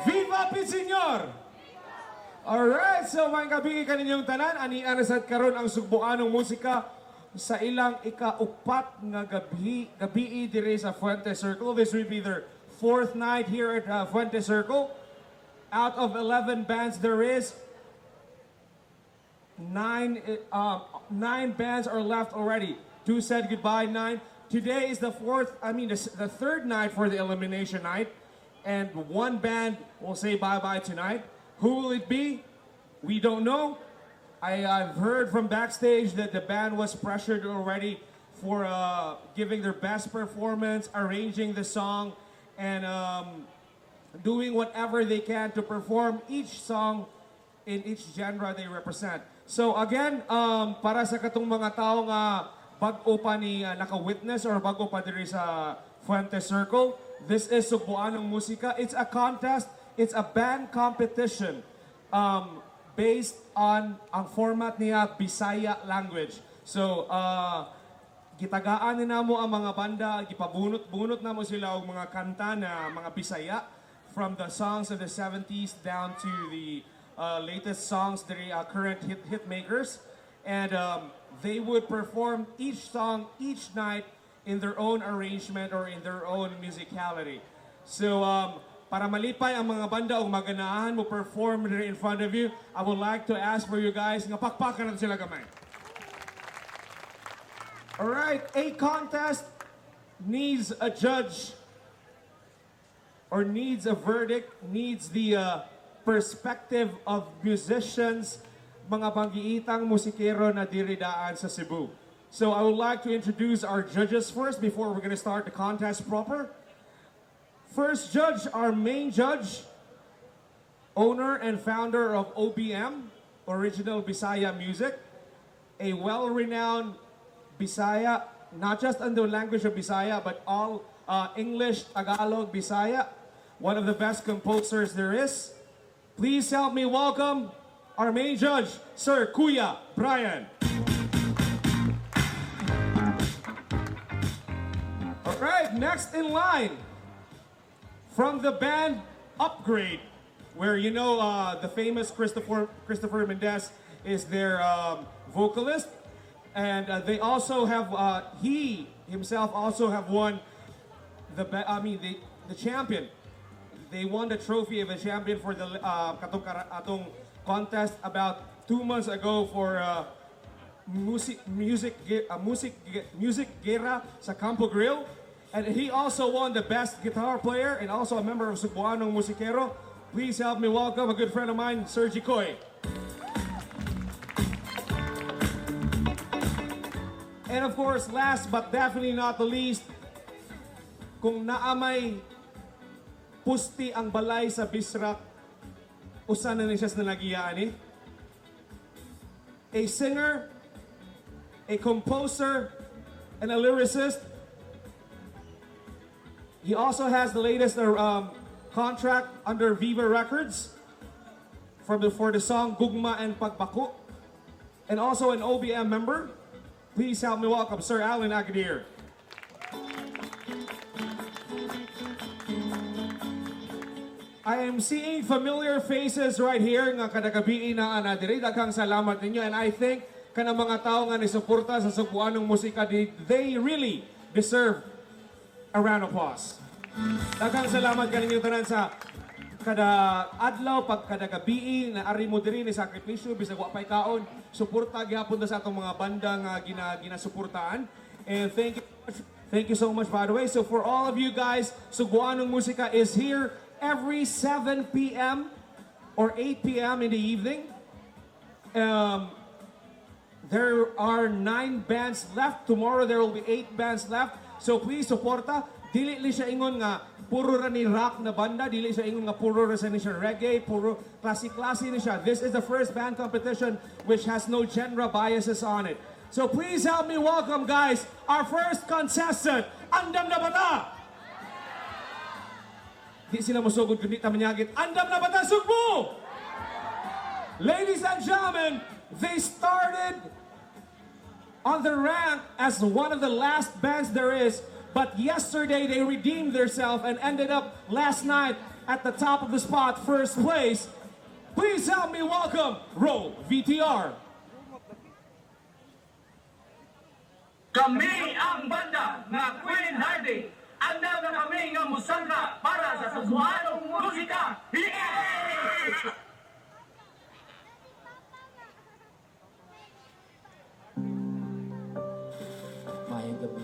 Viva Pinsenyor! Alright, so mga kabigi kaninyong tanan, ani anasad karon ang Sugboanong Musika sa ilang ikaupat nga gabi dire sa Fuente Circle. This will be their fourth night here at Fuente Circle. Out of 11 bands there is nine bands are left already. 2 said goodbye, 9. Today is the third night for the elimination night, and 1 band will say bye-bye tonight. Who will it be? We don't know. I've heard from backstage that the band was pressured already for giving their best performance, arranging the song, and doing whatever they can to perform each song in each genre they represent. So again, para sa katong mga tao nga bago pa ni naka-witness or bago pa diri sa Fuente Circle, this is Sugboanong Musika. It's a contest. It's a band competition based on ang format niya Bisaya language. So, gitagaan na mo ang mga banda, gipabunot-bunot na mo sila og mga kanta na mga Bisaya from the songs of the 70s down to the latest songs, the current hit makers. And they would perform each song each night in their own arrangement or in their own musicality. So, para malipay ang mga banda o maganahan mo perform there in front of you, I would like to ask for you guys nga pakpakan natin sila gamay. Alright, a contest needs a judge or needs a verdict, needs the perspective of musicians, mga panggiitang musikero na diridaan sa Cebu. So I would like to introduce our judges first before we're going to start the contest proper. First judge, our main judge, owner and founder of OBM, Original Bisaya Music, a well-renowned Bisaya, not just in the language of Bisaya, but all English, Tagalog, Bisaya, one of the best composers there is. Please help me welcome our main judge, Sir Kuya Brian. All right, next in line, from the band Upgrade, where you know the famous Christopher Mendez is their vocalist, and they also have he himself also have won the champion. They won the trophy of a champion for the atong contest about 2 months ago for music Gera sa Campo Grill. And he also won the best guitar player and also a member of Sugboanong Musikero. Please help me welcome a good friend of mine, Sergi Koy. And of course, last but definitely not the least, kung naamay pusti ang balay sa Bisrak, usan na siya na nagiyaan a singer, a composer, and a lyricist. He also has the latest contract under Viva Records for the song Gugma and Pagbako, and also an OBM member. Please help me welcome Sir Alan Agadir. I am seeing familiar faces right here nga kadagabi na anadiri. Daghang salamat ninyo, and I think kanang mga tao nga nisuporta sa Sugboanong Musika, they really deserve a round of applause. Daghang salamat kaninyo tanan sa kada adlaw pag kada gabi na ari mo diri ni sakripisyo bisag wa pay kaon, suporta gyapon ta sa atong mga banda nga ginasuportaan. And thank you so much by the way. So for all of you guys, Sugboanong Musika is here every 7 p.m. or 8 p.m. in the evening. There are 9 bands left. Tomorrow there will be 8 bands left. So please suporta. Dili siya ingon nga puro ra ni rock na banda, dili siya ingon nga puro ra ni siya reggae, puro klase-klase ni siya. This is the first band competition which has no genre biases on it. So please help me welcome, guys, our first contestant. Andam na bata? Di sila musugod kundi ta manyagit. Andam na bata Sugbo? Ladies and gentlemen, they started on the rank as one of the last bands there is. But yesterday they redeemed themselves and ended up last night at the top of the spot, first place. Please help me welcome Roll VTR. Kami ang banda na Queen Hardy. Andam na kami ng Musika para sa Sugboanong Musika. Yay! Mayang gabi.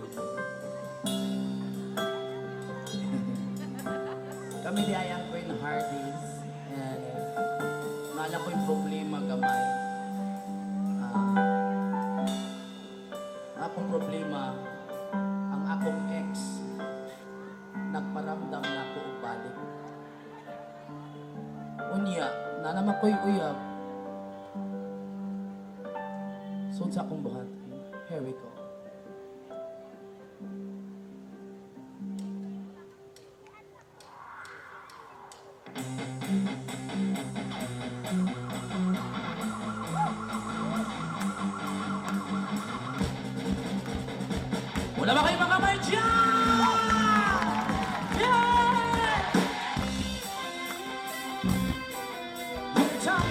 Kami di ayang Queen Hardys. And nala ko yung problema gamay. Akong problema, ang akong ex, nagparamdam na ako balik. Unya, na naman ko'y uyab. So sa akong buhat, here we go. Wala ba kayong mga kamay dyan? Yeah! Yung top.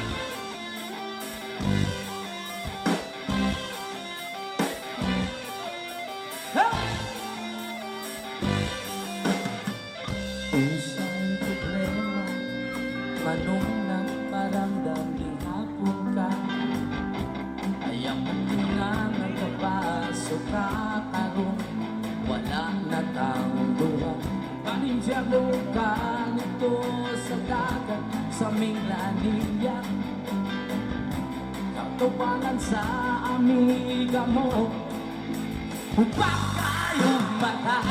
Usang problema, manong nagparamdam din hapon ka. Ayang matinang nagkapasok ka karoon, wala na taong duha. Panindyalo ka nito sa dagat, sa Minglanilla. Katawanan sa amiga mo, upang kayong mata.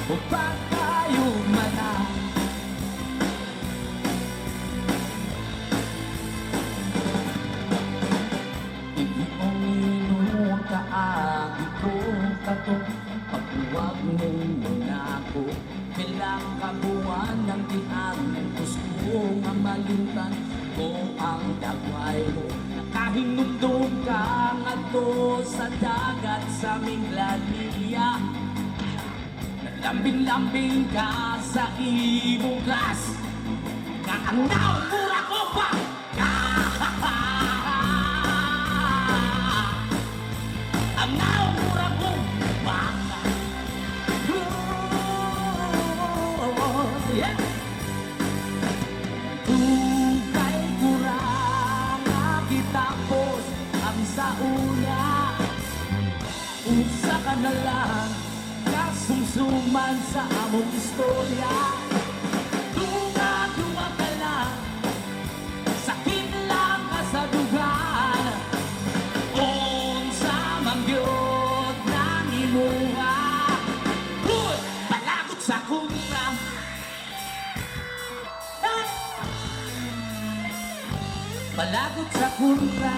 Upang kayong mata. Kaagi ko kato, pagbuwag mo na ako. Bilang kabuuan ng dihan, gusto nga malimtan ko ang dagway mo. Nakahinumdum ka nga to sa dagat sa Minglanilla. Nalambing-lambing ka sa ibong glass. Kaandaw mura ko pa! Ang naumura kong baka. Yeah. Tungkay kurang nakitapos ang sauna. Usa ka na lang kasumsuman sa among istorya. Tunga-tunga ka lang, sakit lang ka sa dugan. Palagot sa kuntra. Palagot sa kuntra.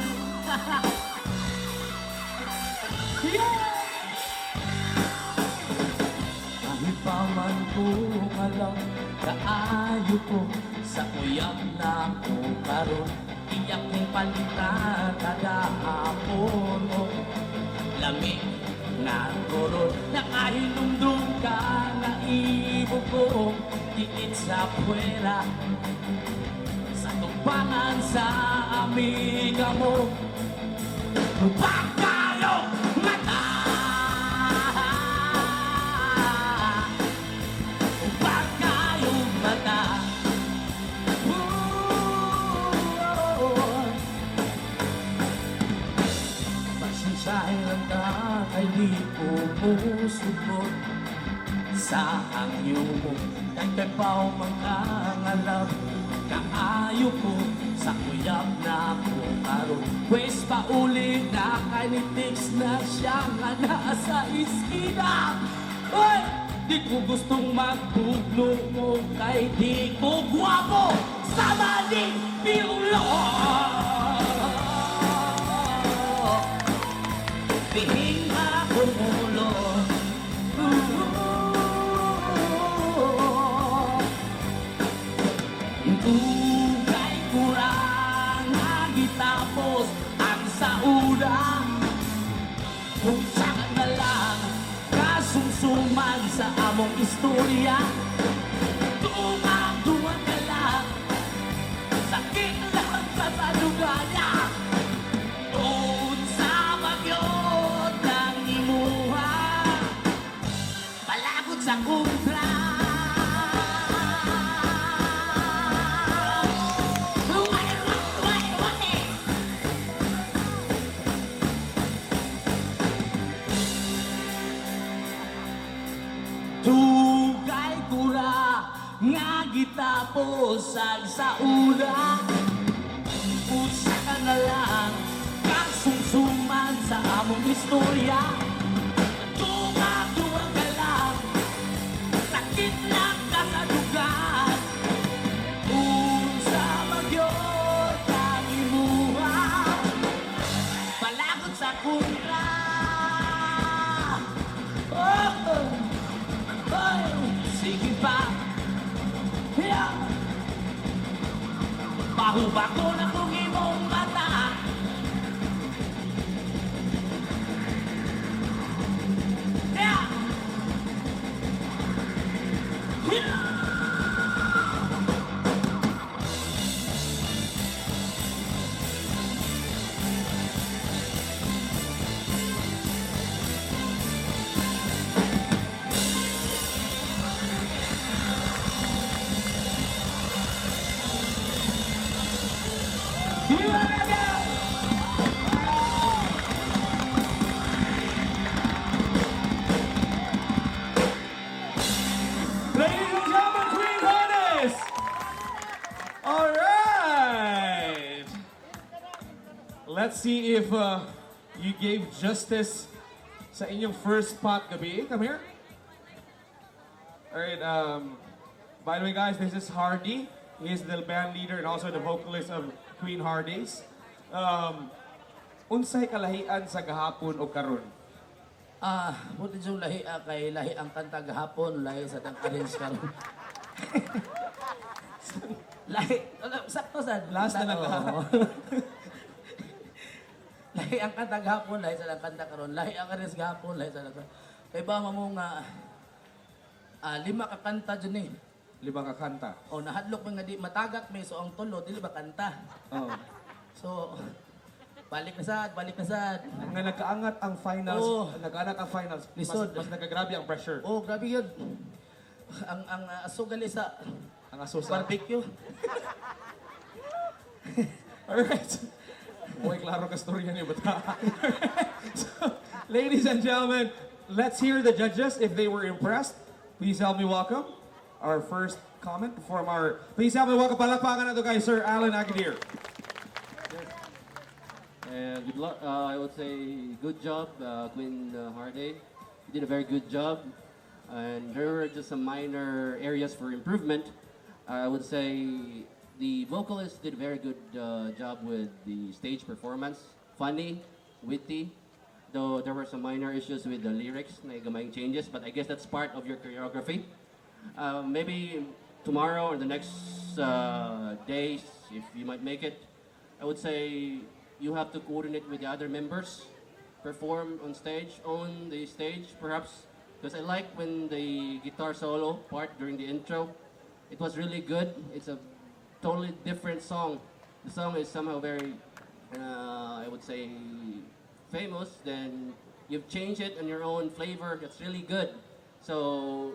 Kahit pa man ko alam, kaayo ko sa uyab na ko karon. Iyak kong palitan kada hapon. Lamig na koron, nakahinumdum ka na ibog ko, diit sa puwera. Sa tumpangan sa amiga mo, upang kayong mata. Upang kayong mata. Pasensyahin lang ka, ay di ko musubot sa hangyo mo. Kahit kay pao mangangalap, kaayo ko sa kuyap na ko karon. Pwes paulit na kanitiks na siya nga nasa iskina. Uy! Di ko gustong magtugno mo, kay di ko guwapo sa maling piulo. Pihing akong ulo. Tugay kurang nagitapos ang sauna. Kung saan na lang kasumsuman among istorya. Tumang-tuwang ka lang, sakit lang sa lugaya. Doon sa bagyo ng imuha, palagod sa kontra. Tugay kura nga gitapos sa ula. Usa ka na lang kasungsuman sa among istorya. Tumatuwang ka lang, sakit lang ka sa dugan. Unsa magyod ang imuha, palagod sa kontra. Sige pa, yeah. Bago-bago na kung imong mata. Yeah. Yeah. Ladies and gentlemen, Queen Harness! All right! Let's see if you gave justice sa inyong first spot gabi. Come here. All right, by the way guys, this is Hardy. He is the band leader and also the vocalist of Queen Hardy's. Unsay kalahian sa gahapon o karon? Buti yung lahi kay lahi ang kanta gahapon, lahi sa tang-arrange karon. Lahi, sakto sa Last na lang oo. Lahi ang kanta gahapon, lahi sa tang kanta karon. Lahi ang arrange gahapon, lahi sa tang. Kay ba mo nga 5 ka kanta dyan eh. 5 ka kanta. O nahadlok mo nga di matagak may so ang tulo, dili ba kanta. Oh. So balik na sad, balik na sad. Nga nagkaangat ang finals, Oo. nagkaangat ang finals, Lisod. mas nagagrabe ang pressure. Oh, grabe yun. Ang asugali sa Ang asusa. barbecue. Alright. Boy, klaro ka storya niyo, bata. So, ladies and gentlemen, let's hear the judges if they were impressed. Please help me welcome our first comment from our... Please help me welcome, palakpakan na to guys, Sir Alan Agadir. Good luck. I would say good job, Queen Hardy. You did a very good job. And there were just some minor areas for improvement. I would say the vocalist did a very good job with the stage performance. Funny, witty. Though there were some minor issues with the lyrics, na gamayng changes. But I guess that's part of your choreography. Maybe tomorrow or the next days, if you might make it, I would say you have to coordinate with the other members, perform on stage, own the stage perhaps, because I like when the guitar solo part during the intro, it was really good. It's a totally different song. The song is somehow very, I would say, famous, then you've changed it on your own flavor, that's really good. So,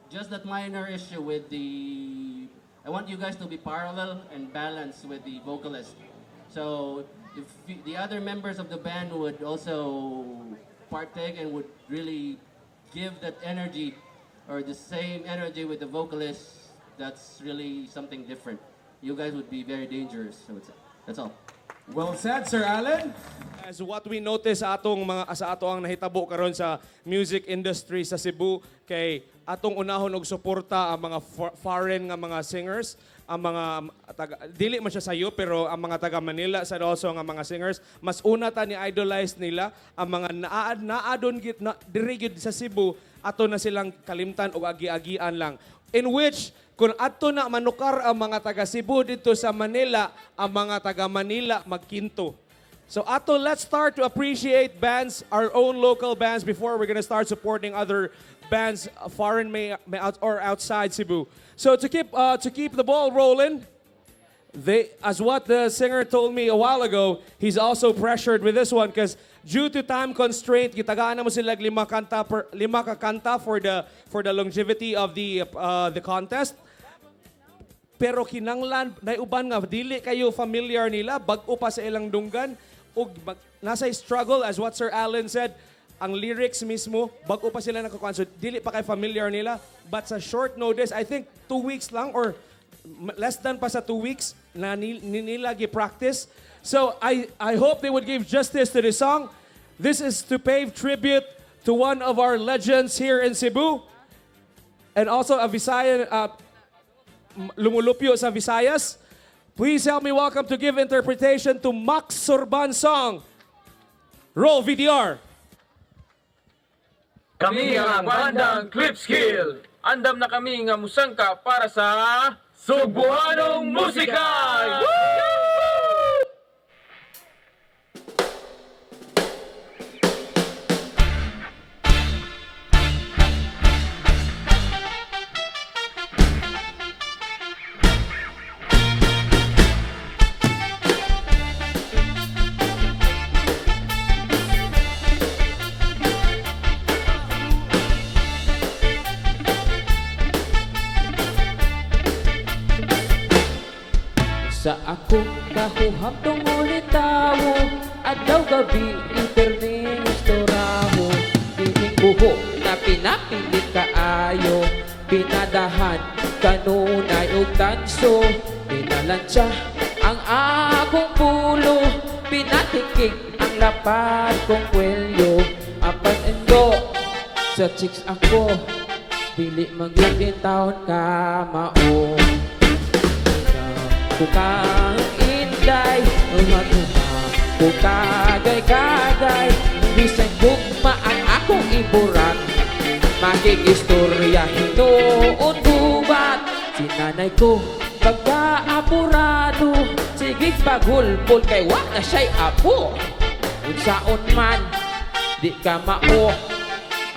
just that minor issue with the, I want you guys to be parallel and balanced with the vocalist. So, if the other members of the band would also partake and would really give that energy or the same energy with the vocalist, that's really something different. You guys would be very dangerous, I would say. That's all. Well said, Sir Alan. As what we notice sa ato ang nahitabo karon sa music industry sa Cebu kay atong unahon og suporta ang mga foreign nga mga singers, ang mga dili man siya sayo pero ang mga taga Manila sa also nga mga singers mas una ta ni idolize nila ang mga naadon gid na diri gid sa Cebu ato na silang kalimtan og agi-agian lang, in which kung ato na manukar ang mga taga Cebu dito sa Manila, ang mga taga Manila magkinto. So ato, let's start to appreciate bands, our own local bands, before we're gonna start supporting other bands foreign or outside Cebu. So to keep the ball rolling, as what the singer told me a while ago, he's also pressured with this one because due to time constraint, gitagaan na mo sila lima kakanta for the longevity of the contest. Pero kinanglan na uban nga dili kayo familiar nila bag-o pa sa ilang dunggan ug nasa struggle as what Sir Alan said, ang lyrics mismo bag-o pa sila nakakuan, so dili pa kay familiar nila, but sa short notice, I think 2 weeks lang or less than pa sa 2 weeks na nila gi-practice. So I hope they would give justice to the song. This is to pay tribute to one of our legends here in Cebu and also a Visayan lumulupyo sa Visayas. Please help me welcome to give interpretation to Max Sorban song. Roll VDR. Kami ang bandang Clip Skill. Andam na kami nga musangka para sa Sugboanong Musika! Sa ako kahuhap tong ulitawo adlaw gabi interning istoraho piling buhok na pinapilit kaayo pinadahan kanunay og tanso pinalansya ang akong pulo pinatikik ang lapad kong kwelyo apan endo sa chicks ako pili maglakin taon ka mao kukang inday, kukagay-kagay, bisan gugma ang akong iburat, makikistorya hinuon gubat, sinanay ko pagka-apurado, sige pagulpol kay wak na siya'y apo, unsaon man, di ka mao,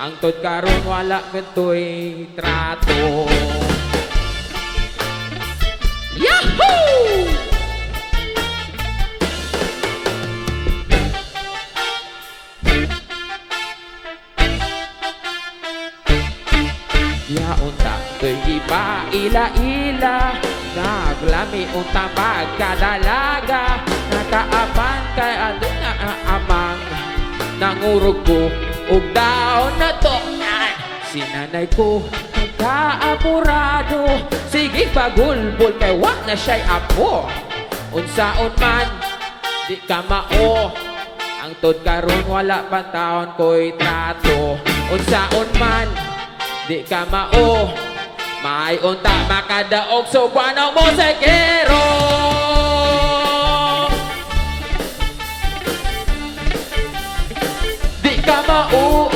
ang tod karon wala ganto'y trato. Yahoo! Ya unta kay ipaila-ila naglami unta pagkadalaga nakaapan kay aduna amang nangurog ko ug daon na to sinanay ko kaapurado sige pagulbol kay wak na siya'y apo unsaon man di ka mao ang tod karon wala pa taon ko'y trato unsaon man di ka mao may unta makadaog Sugboanong Musikero di ka mao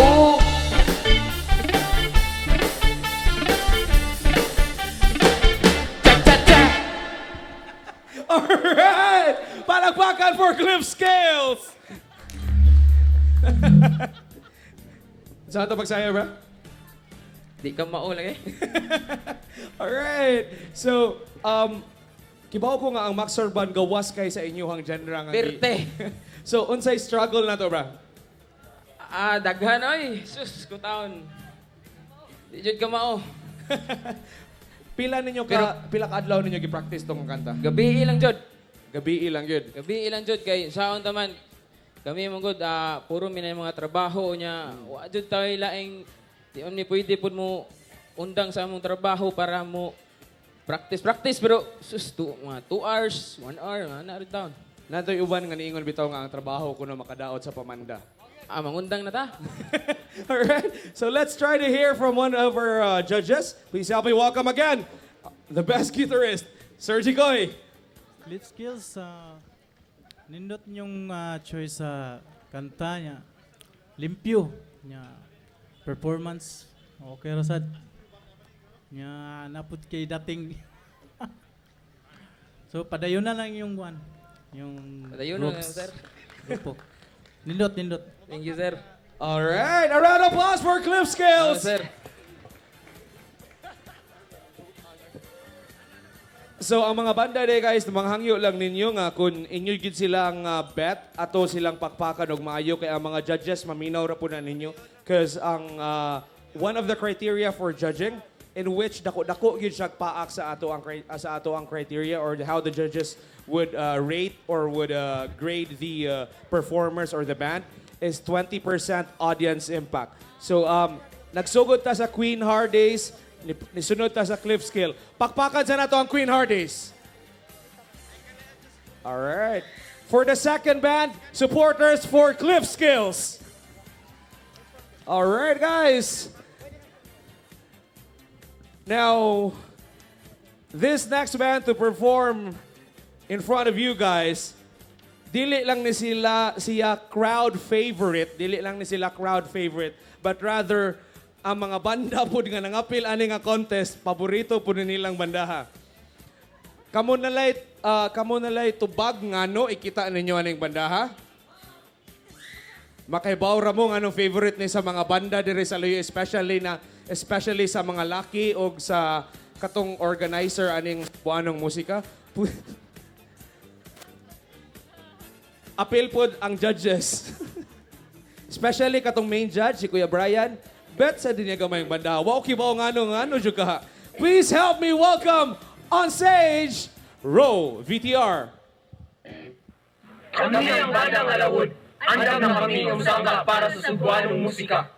Alright! Palakpakan for Clip Scales! Saan ito pagsaya, bro? di ka mao lagi Alright! So, kibaw ko nga ang Max Sorban gawas kay sa inyong genre nga. Perte. So, unsay struggle na to, bro? Daghan oy sus ko taon di jud ka mao Pila ka adlaw ninyo gi-practice tong kanta? gabi lang jud Gabi ilang yun. gabi ilang jud kay saon taman kami man gud puro minay mga trabaho nya wa jud tayo laing di omni pwede pud mo undang sa among trabaho para mo practice pero sus mga 2 hours 1 hour na rin taon Natoy uban nga niingon bitaw nga ang trabaho kuno makadaot sa pamanda. mangundang na ta Alright, so let's try to hear from one of our judges. Please help me welcome again the best guitarist, Sir Jigoy. Lead skills, nindot yung choice sa kanta niya. Limpyo niya. Performance, okay rasad. Niya naput kay dating. So padayon na lang yung one. Yung padayon na groups. sir Grupo. Nindot. thank you sir Alright, a round of applause for Clip Scales. sir So ang mga banda day guys, manghangyo lang ninyo nga kung inyo gid silang bet ato silang pakpakan og maayo kay ang mga judges maminaw ra po na ninyo cause ang one of the criteria for judging in which dako gid siya paak sa ato ang criteria or how the judges would rate or would grade the performers or the band is 20% audience impact. So nagsugod ta sa Queen Hard Days, nisunod ta sa Cliff Skill. Pakpakan sa nato ang Queen Hard Days. All right. For the second band, supporters for Cliff Skills. All right, guys. Now, this next band to perform in front of you guys, dili lang ni siya crowd favorite, but rather ang mga banda po nga nangapil ani nga contest, paborito po nilang bandaha. Kamo nalay tubag ngano ikita ninyo aning bandaha? Makaibaw ra mo anong favorite ni sa mga banda diri sa Luyo, especially sa mga laki o sa katong organizer aning Sugboanong Musika. Appeal po ang judges. Especially katong main judge, si Kuya Brian. Bet sa din niya gamay ang banda. Wow, kibaw ngano jud ka. Please help me welcome on stage, Ro VTR. Kami ang bandang alawod. Andam na kami ang musangka para sa Sugboanong Musika.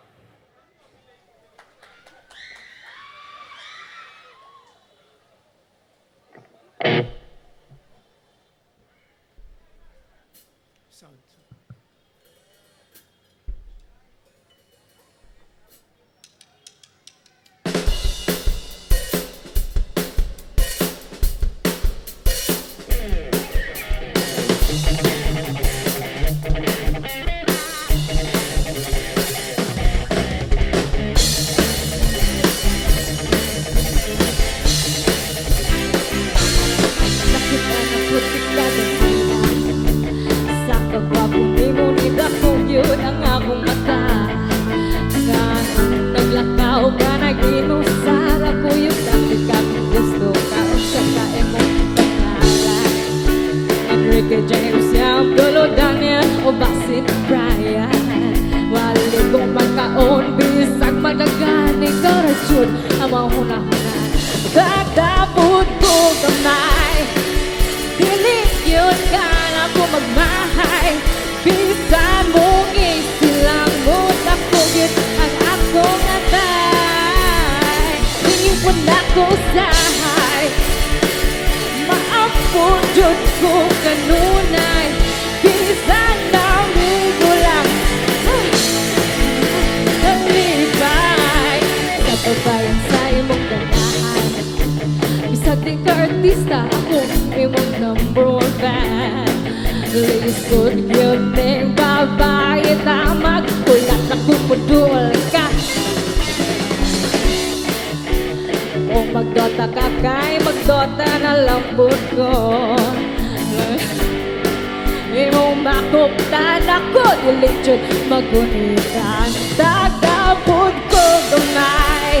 Magunitan, tagapod ko gamay.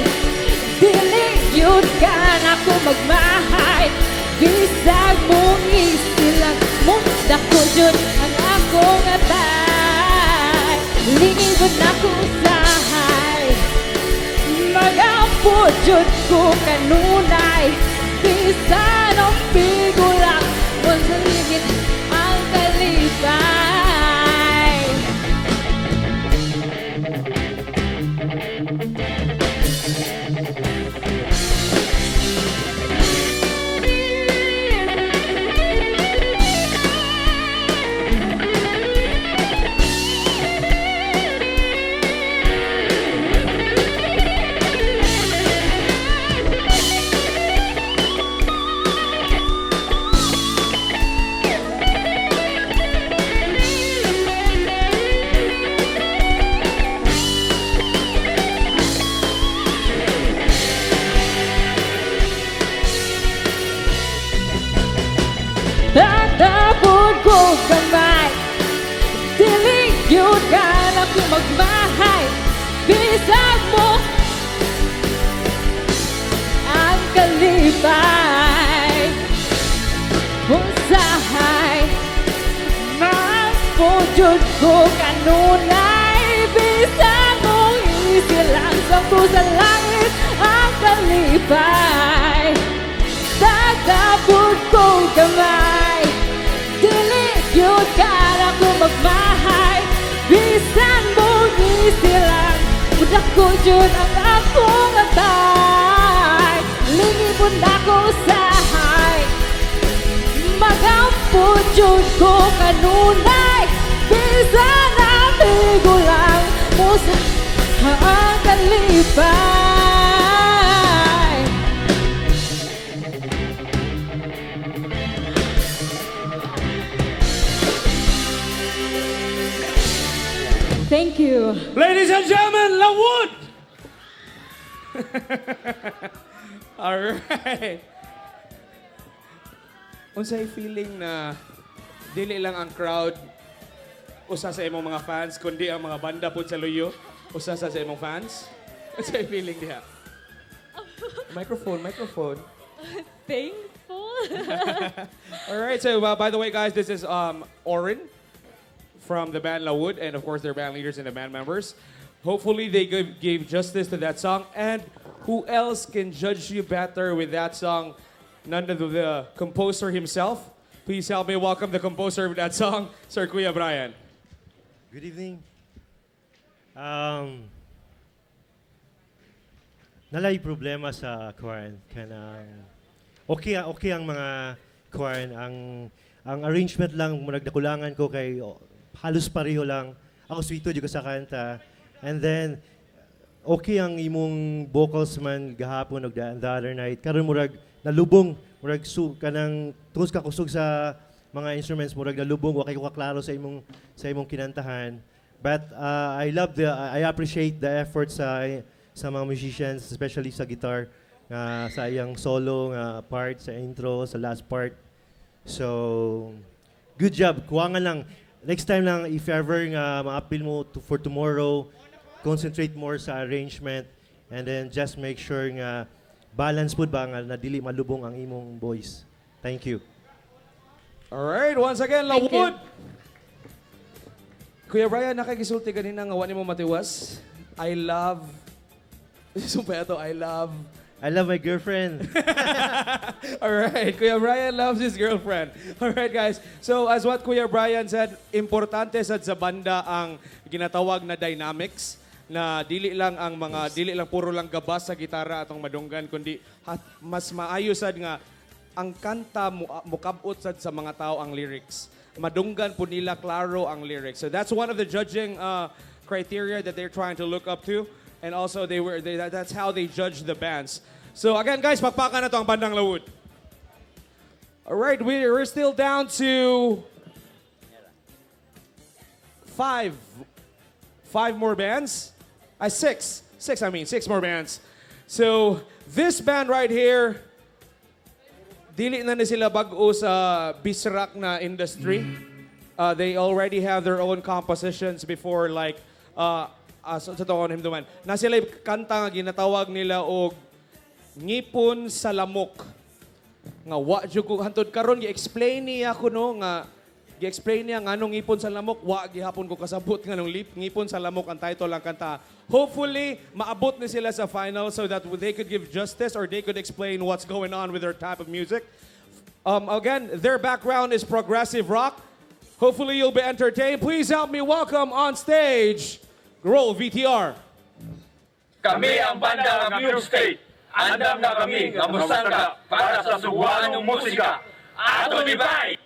Dili yun ka na ko magmahay. Bisag mong isilang mong dako yun ang akong atay. Lingid na ko sahay. Magapod yun ko kanunay. Bisan ang pigulak mo sa ligid ang kalipay. Tatapon ko kamay. Dili yun ka na ko magmahay. Bisag mo ang kalipay. ko kanunay Bisan mong isilang Sampu sa langit ang kalipay Tatapod ko gamay Dili yun kara ko magmahay Bisan mong isilang Budak ko yun ang akong atay Lingipon ako usahay Magampod yun ko kanunay Bisan amigo lang mo sa ang kalipay Thank you. Ladies and gentlemen, Lawood! Alright. Unsay feeling na dili lang ang crowd usa sa imong mga fans, kundi ang mga banda po sa luyo, usa sa imong fans? Unsay feeling diha? Microphone. Thankful. Alright, so by the way, guys, this is Oren from the band Lawood, and of course their band leaders and the band members. Hopefully they gave justice to that song. And who else can judge you better with that song? None of the composer himself. Please help me welcome the composer of that song, Sir Kuya Brian. Good evening. Nalay problema sa Kwan. Okay ang mga Kwan. Ang arrangement lang, nagdakulangan ko kay halos pareho lang. Ako sweeto juga sa kanta. And then, okay ang imong vocals man gahapon o the other night. Karon murag nalubong, murag kanang tungos ka kusog sa mga instruments, murag nalubong, wakay ko kaklaro sa imong kinantahan. But I appreciate the effort sa mga musicians, especially sa guitar, sa iyang solo part, sa intro, sa last part. So, good job. Kuwangan lang. Next time lang, if ever ma-appeal mo for tomorrow, concentrate more sa arrangement and then just make sure nga balance po ba nga na dili malubong ang imong voice. Thank you. Alright, once again, Lawood! Kuya Brian, nakagisulti ganina nga wani mo matiwas. I love I love my girlfriend. Alright, Kuya Brian loves his girlfriend. Alright guys, so as what Kuya Brian said, importante sad sa banda ang ginatawag na dynamics na dili lang puro lang gabas sa gitara atong madunggan kundi mas maayo sad nga ang kanta mukabot sad sa mga tao ang lyrics. Madunggan po nila klaro ang lyrics. So that's one of the judging criteria that they're trying to look up to. And also, that's how they judge the bands. So again, guys, pakpakan na to ang bandang Lawood. All right, we're still down to five more bands. Six more bands. So this band right here, dili na sila bag-o sa bisrak na industry. They already have their own compositions before, like sa toon himduman. Na sila kanta nga ginatawag nila og ngipon sa lamok. Nga wa jud ko hantod karon gi-explain niya ko no nga gi-explain niya nga anong ngipon sa lamok, wa gihapon ko kasabot nga nung ngipon sa lamok ang title lang kanta. Hopefully maabot ni sila sa final so that they could give justice or they could explain what's going on with their type of music. Again, their background is progressive rock. Hopefully you'll be entertained. Please help me welcome on stage Roll VTR. Kami ang banda ng New State. Andam na kami ng Musika para sa Sugboanong Musika. Ato Divide!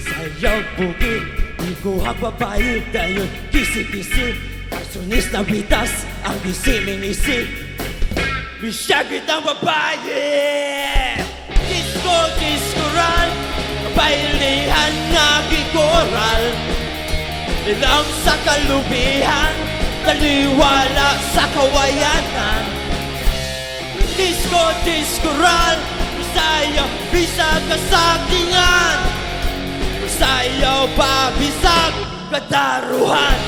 Sayang bukid, di ko hababayid dahil kisi-kisi. Sunis na bitas ang gisiming-isip. Bisyagit ang babae. Disco-discoral, bailihan na gikoral. Ilang sa kalubihan, taliwala sa kawayanan. Disco-discoral, sayaw bisag kasakingan. Sayaw pa bisag kadaruhan.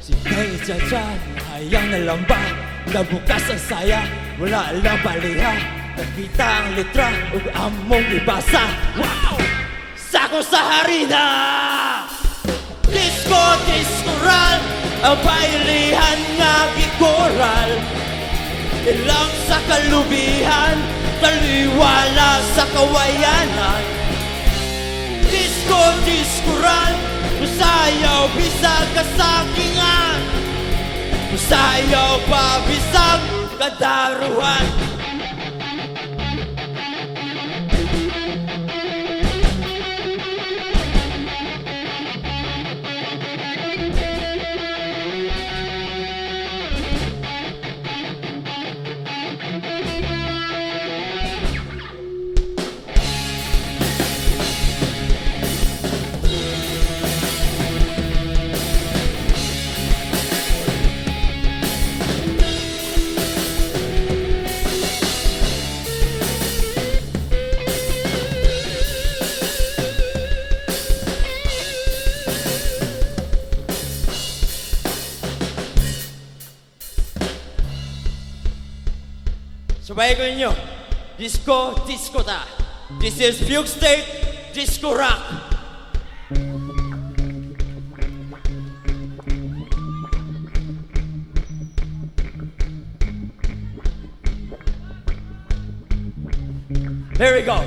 Si Hey Jajan, hayang nalamba, nabukas ang saya, wala lang baliha. Nakita ang letra, ug among ibasa. Wow! Sako sa harina! Disco, discoral, ang bailihan nga gikoral. Ilang sa kalubihan, taliwala sa kawayanan. Disco, discoral, musayaw bisag kasakingan. Musayaw pa bisag kadaruhan. Sabay ko ninyo, disco, disco ta. This is Fugue State Disco Rock. Here we go.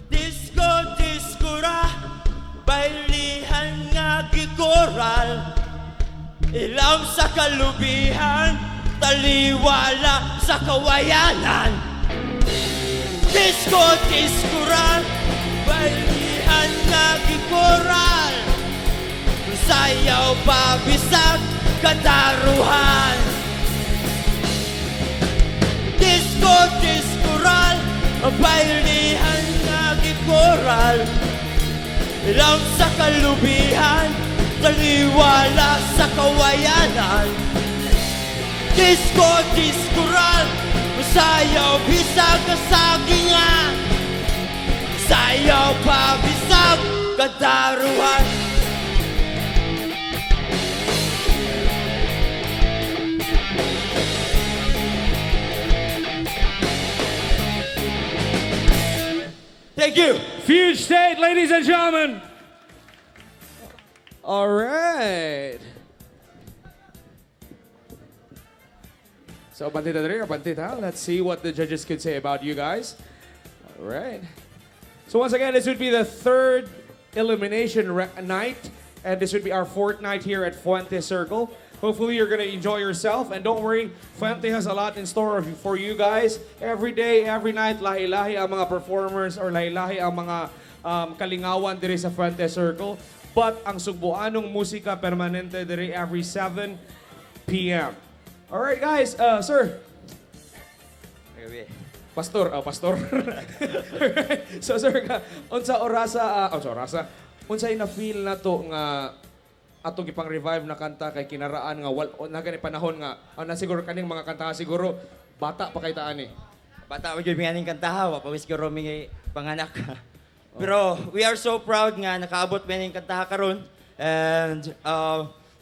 Disco, disco rock, bailihan nga gikoral. Ilaw sa kalubihan, taliwala sa kawayanan. Disco, discoral, bailihan nga gikoral. Sayaw pa bisag kadaruhan. Disco, discoral, bailihan nga gikoral. Ilaw sa kalubihan, taliwala sa kawayanan. Disco, discoral, sayaw bisag kasagingan. Sayaw pa bisag kadaruhan. Thank you. Fugue State, ladies and gentlemen. All right. So, bandita dali, bandita. Let's see what the judges could say about you guys. All right. So, once again, this would be the third elimination night. And this would be our fourth night here at Fuente Circle. Hopefully, you're going to enjoy yourself. And don't worry, Fuente has a lot in store for you guys. Every day, every night, lahi-lahi ang mga performers or lahi-lahi ang mga kalingawan diri sa Fuente Circle. But ang Sugboanong Musika permanente diri every 7 p.m. All right, guys. Sir. Pastor. Pastor. So, sir, unsa orasa, unsay na feel na to nga atong gipang revive na kanta kay kinaraan nga na gani panahon nga na siguro kaning mga kanta siguro bata pa kay taan eh. Bata mo gyud ning kantaha, wa pa siguro mi panganak. Pero we are so proud nga nakaabot mi ning kantaha karon, and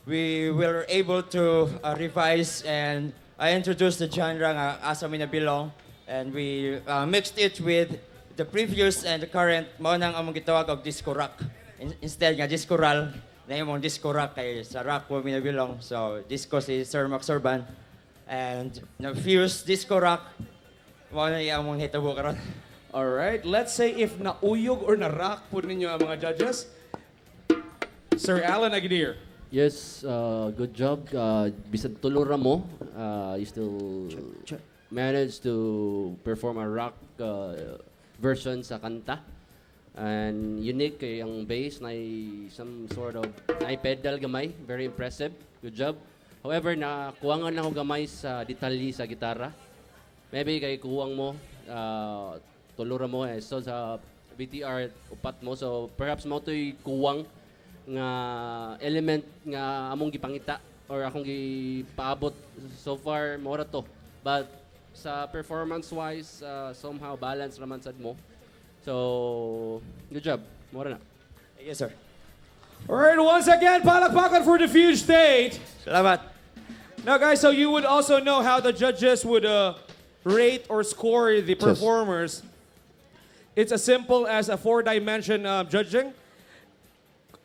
we were able to revise and introduce the genre nga asa mi na belong, and we mixed it with the previous and the current mao nang among gitawag og disco rock. Instead nga disco roll na imong disco rock kay sa rock wa mi na belong, so disco si Sir Max Orban, and na fuse disco rock mao na among hitabo karon. All right, let's say if nauyog or na-rock po ninyo ang mga judges. Sir Alan Aguilar. Yes, good job. Bisag tulura mo, you still managed to perform a rock version sa kanta. And unique kay ang bass na some sort of pedal gamay, very impressive. Good job. However, nakuwangan lang ako gamay sa detalye sa gitara. Maybe kay kuwang mo, tulura mo so sa BTR upat mo, so perhaps mo to'y kuwang nga element nga among gipangita or akong gipaabot so far mora to. But sa performance-wise, somehow balance naman sad mo. So, good job. Mora na. Yes, sir. Alright, once again, palakpakan for the Fuge State. Salamat. Now guys, so you would also know how the judges would rate or score the performers. It's as simple as a 4-dimension judging.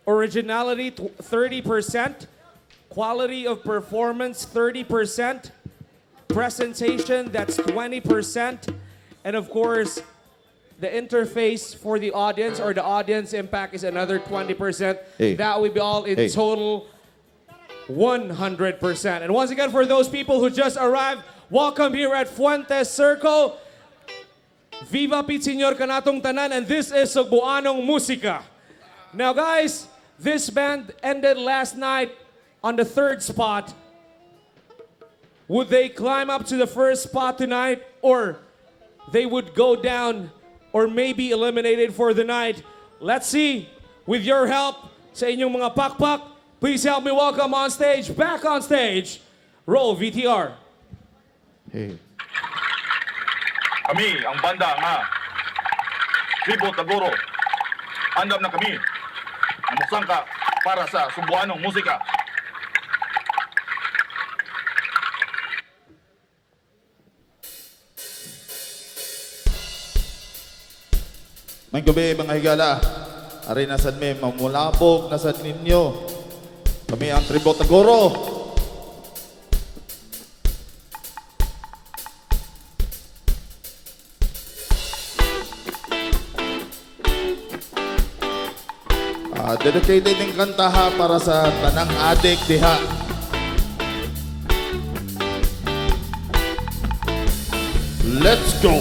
Originality, 30%. Quality of performance, 30%. Presentation, that's 20%. And of course, the interface for the audience or the audience impact is another 20%. Hey. That would be all in Hey. total 100%. And once again, for those people who just arrived, welcome here at Fuente Circle. Viva Pit Senyor kanatong tanan, and this is Sugboanong Musika. Now guys, this band ended last night on the 3rd spot. Would they climb up to the 1st spot tonight, or they would go down or maybe eliminated for the night? Let's see. With your help sa inyong mga pakpak, please help me welcome on stage, back on stage, roll VTR. Hey. Kami ang banda nga Tribo Tagoro. Andam na kami ang musangka para sa Sugboanong Musika. May gabi mga higala. Ari nasad may mamulabog nasad ninyo. Kami ang Tribo Tagoro. Dedicated ng kanta ha para sa tanang adik diha. Let's go!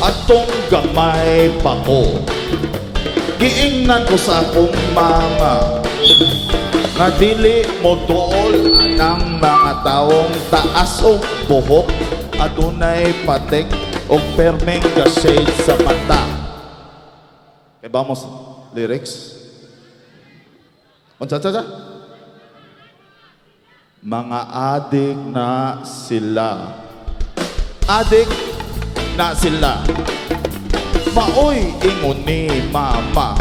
Atong gamay pa ko, giingnan ko sa akong mama nga dili mo dool anang mga taong taas og buhok, adunay patek og permeng ga shade sa mata. Okay, vamos, lyrics. Unsa sa? Mga adik na sila. Adik na sila. Maoy ingon ni mama.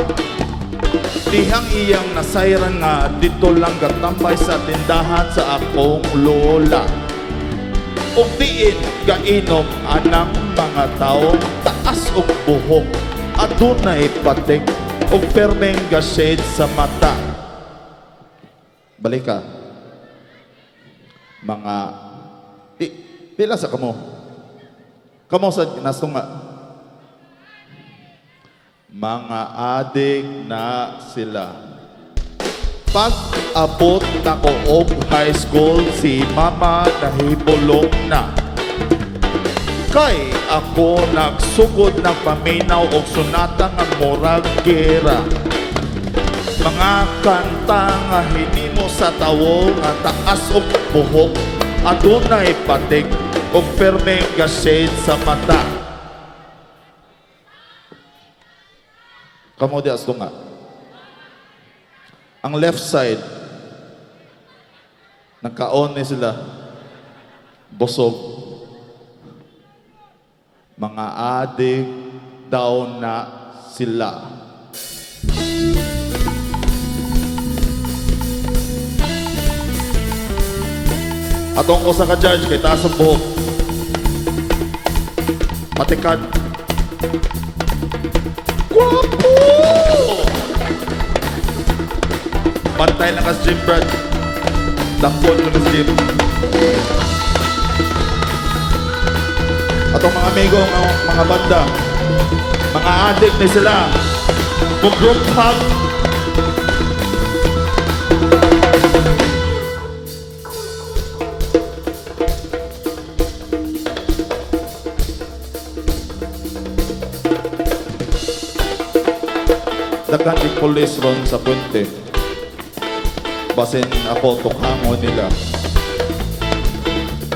Dihang iyang nasayran nga dito lang gatambay sa tindahan sa akong lola. Ug diin gainom anang mga taong taas og buhok, adunay patek og permeng ga shade sa mata. Balik ka. Mga pila sa kamo? Kamo sa nasunga. Mga adik na sila. Pag-abot na ko og high school, si mama nahibulong na. Kay ako nagsugod ng paminaw og sunata ng murag gera. Mga kanta nga hinimo sa tawo nga taas og buhok, adunay patik og permeng ga shade sa mata. Kamu di asto nga. Ang left side, nagkaon ni sila, busog. Mga adik daw na sila. Atong ko sa ka-judge, kay taas ang buhok. Patikad. Guwapo! Bantay lang as gym, Brad. Dakpon lang as gym. Atong mga amigo, mga banda, mga adik ni sila. Mag-group hug. Dagan yung police ron sa Fuente. Basin ako tukhangon nila.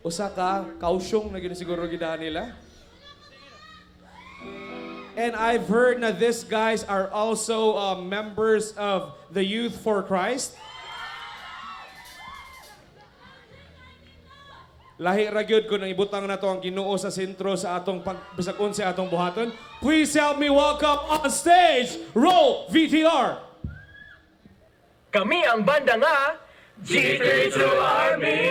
usa ka kausyong na gini siguro gidahan nila. And I've heard that these guys are also members of the Youth for Christ. Lahi ra gyud ko nang ibutang na to ang Ginoo sa sentro sa atong bisag unsa atong buhaton. Please help me welcome on stage, roll VTR. Kami ang banda nga G32 Army.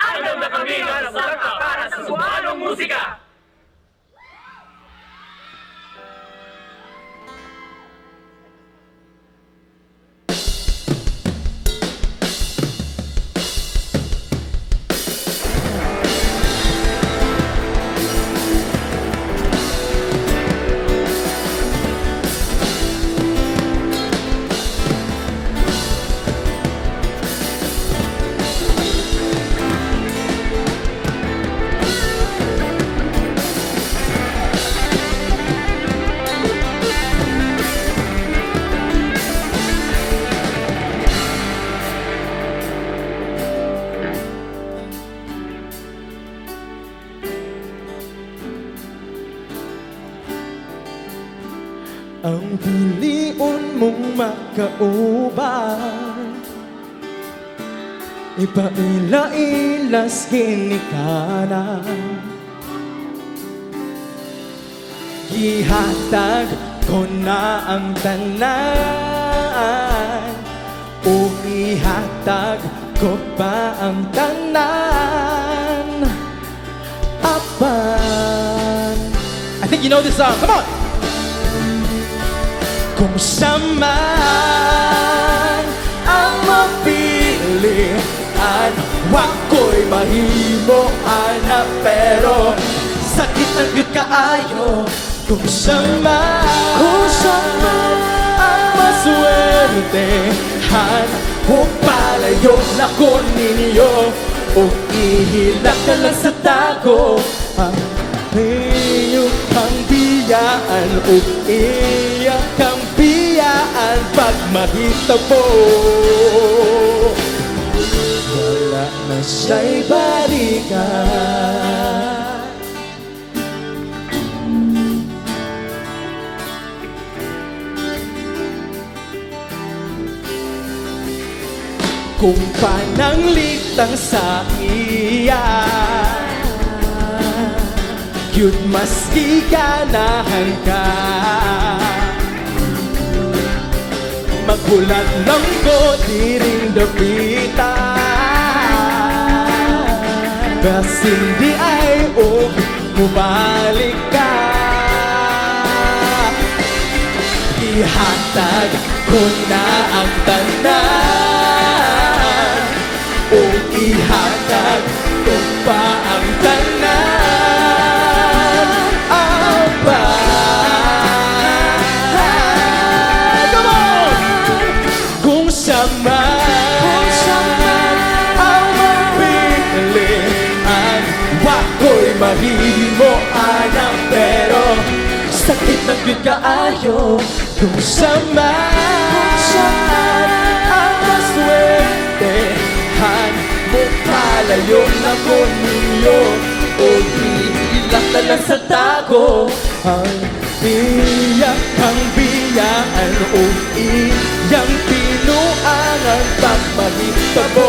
Alam na kami nga nasaka para sa Sugboanong musika. Ang pilion mong makauban, ipaila-ilas ginikanan. Gihatag ko na ang tanan, o ihatag ko pa ang tanan. Apan, I think you know this song, come on! Kung saman ang mapilian, wako'y mahimo ana, pero sakit ang yun kaayo. Kung saman ang maswertehan, kung palayo na ko ninyo, o ihilak ka lang sa tago, iyong kang biyaan, o iyang kang biyaan pag mahitabo. Wala na siya'y balikan. Kung pananglitang sa iya, yun maski ganahan ka, magbulat lang ko di rin dapitan, bas hindi ay bumalik ka. Ihatag ko na ang tanan, o ihatag ko pa ang tanan. Aba, come on! Kung saman ang mapilian, wako'y mahimo anang, pero sakit ng yun kaayo. Kung saman ang maswertehan, mukalayo na ko ninyo, o hilak na lang sa tago. Ang iyak ang biyaan, o iyang pinuangan pag mahitabo.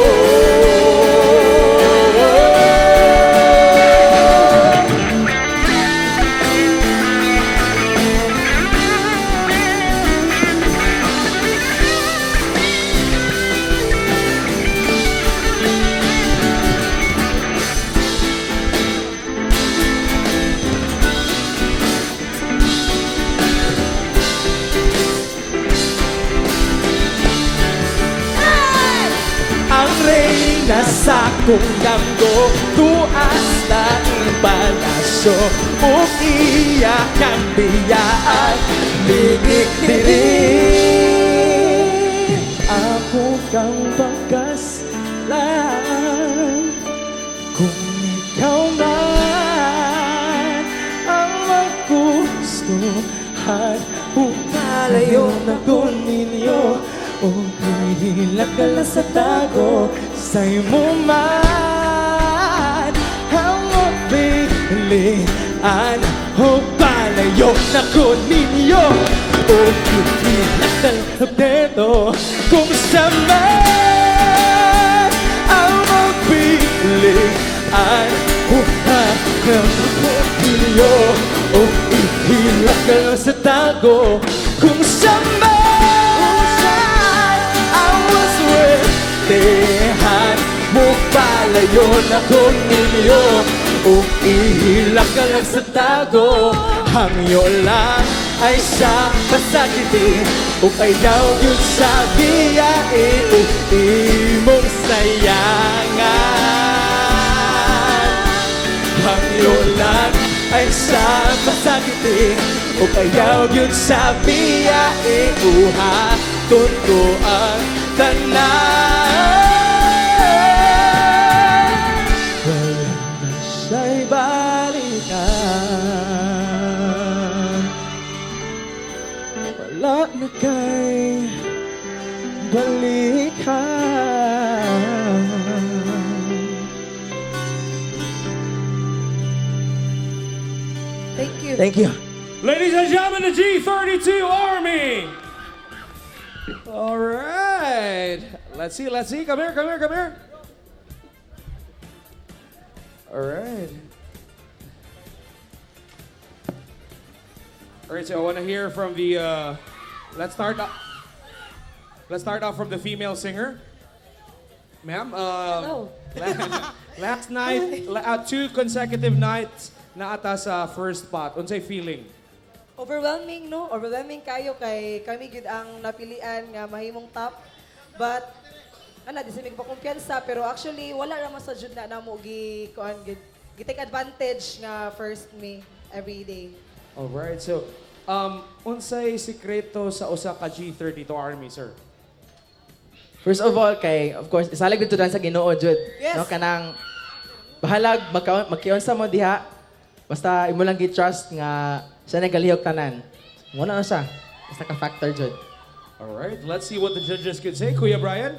Sa kong damgo, tuas na ang palasyo, o iyak ang biyaan, ligik diri. Ako kang pagkaslan, kung ikaw man ang magustuhan, umalayo na ko ninyo, o Ihilak ka lang sa tago sa'yo mo man ang mapilian o palayo na ko ninyo o ihilak ka lang sa dedo kung saan ang mapilian o palayo ko ninyo o ihilak ka lang sa tago kung saan Tehan mo palayo na kung ninyo o ihilak ka lang sa tago hangyo lang ay sa pasakitin o kayaw yun sa biyain o imong sayangan hangyo lang ay sa pasakitin o kayaw yun sa biyain o hatun ko ang tanan wala na siya'y balikan wala na kay balikan Thank you. Thank you. Ladies and gentlemen, the G32 Army. All right. Let's see. Come here. All right. All right, so I want to hear from the, let's start off from the female singer. Ma'am, Hello. last night, 2 consecutive nights na ata sa first spot. Unsay feeling? Overwhelming, no? Overwhelming kayo kay kami gud ang napilian nga mahimong top. But di sa mig kumpiyansa pero actually wala ra man sa jud na namo kuan take advantage nga first me every day. All right. So, unsay sikreto sa usa ka G32 Army, sir? First of all, of course, isalig dito sa Ginoo, Jud. Yes. No, kanang bahalag magkion sa mo diha. Basta imo lang gi-trust nga siya nagalihok tanan. Muna na siya. Basta ka-factor, Jud. All right. Let's see what the judges could say. Kuya Brian?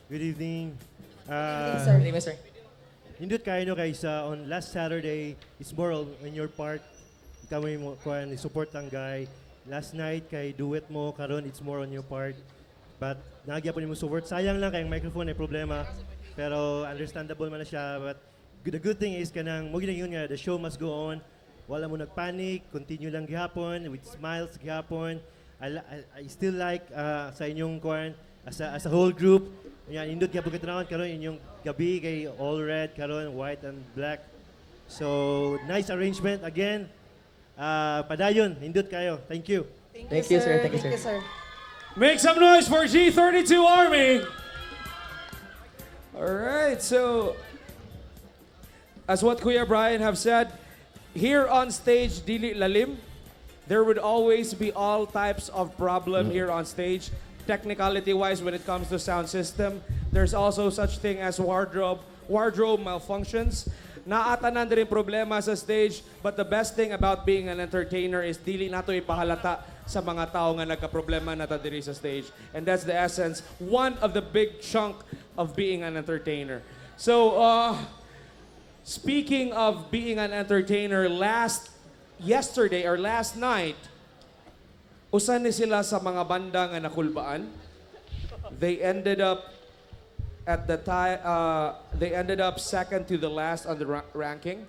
Good evening. sir. Good evening, sir. Nindot kayo no guys, on last Saturday, it's more on your part. Kami mo kuan support ang guy. Last night kay duet mo karon it's more on your part. But nagyapon mo support. Sayang lang kay ang microphone ay problema. Pero understandable man na siya. But the good thing is kanang mo ginang nga the show must go on. Wala mo nagpanic, continue lang gihapon with smiles gihapon. I still like sa inyong kuan as a whole group. Yan indot gyapon katanawon karon inyong gabi kay all red karon white and black. So nice arrangement again. Padayon, indot kayo. Thank you. Thank you, sir. Thank you, sir. Make some noise for G32 Army. All right. So, as what Kuya Brian have said, here on stage, Dili Lalim, there would always be all types of problem here on stage. Technicality-wise, when it comes to sound system, there's also such thing as wardrobe malfunctions. Naatanan din problema sa stage, but the best thing about being an entertainer is dili nato ipahalata sa mga tao nga nagka-problema na ta diri sa stage. And that's the essence, one of the big chunk of being an entertainer. So, speaking of being an entertainer, last night, usan ni sila sa mga banda nga nakulbaan. They ended up second to the last on the ranking.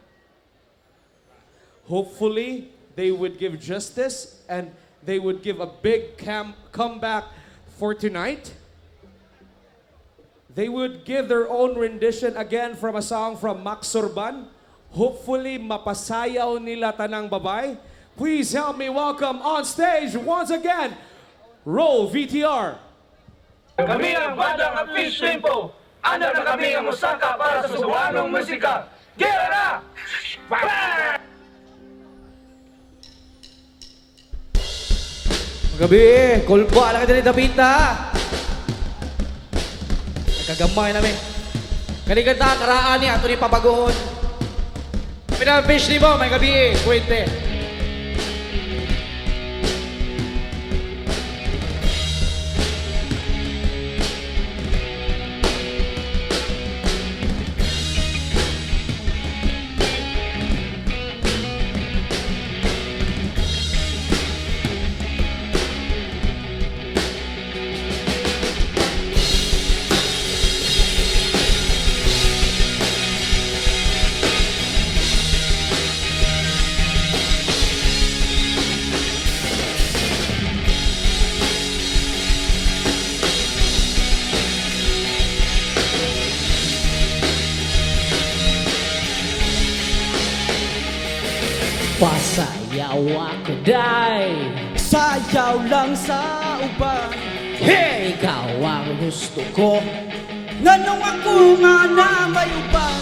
Hopefully, they would give justice and they would give a big comeback for tonight. They would give their own rendition again from a song from Max Sorban. Hopefully, mapasayaw nila tanang babay. Please help me welcome on stage once again, Roll VTR. Kami ang bandang ang Fish Tempo. Andam na kami ang Musika para sa Sugboanong Musika. Gira na! Magabi, kulbo ala ka dili dapita. Nagagamay namin. Kaniganda karaan ni ato ni pabagoon. Kami na fish ni mo, may gabi, Fuente. Pasayaw ako, day. Sayaw lang sa uban. Hey! Ikaw ang gusto ko. Nganong ako nga na may uban.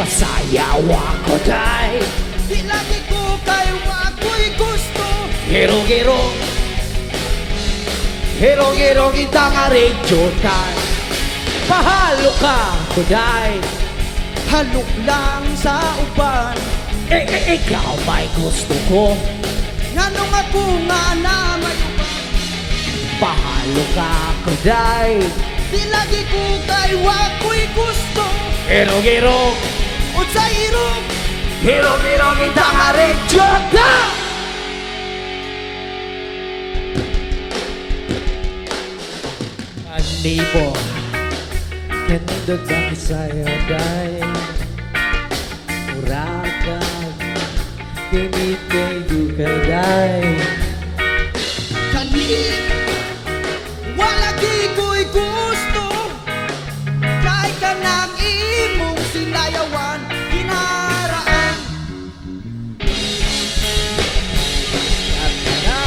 Pasayaw ako, day. Di lagi ko kayo ako'y gusto. Giro-giro. Giro-giro kita nga radyo, day. Pahalo ka, kuday. Halok lang sa uban. Ikaw may gusto ko. Nganong ako nga na may uban. Pahalo ka, kuday. Di lagi ko kayo ako'y gusto. Giro-giro. O sa irong. Giro-giro kita nga radyo, day. Anibo. Kanindot ang sa'yo, day. Urakan, kinitay ka, day. Kanin, wala di ko'y gusto. Kahit ka nang imong sinayawan, kinaraan. At na.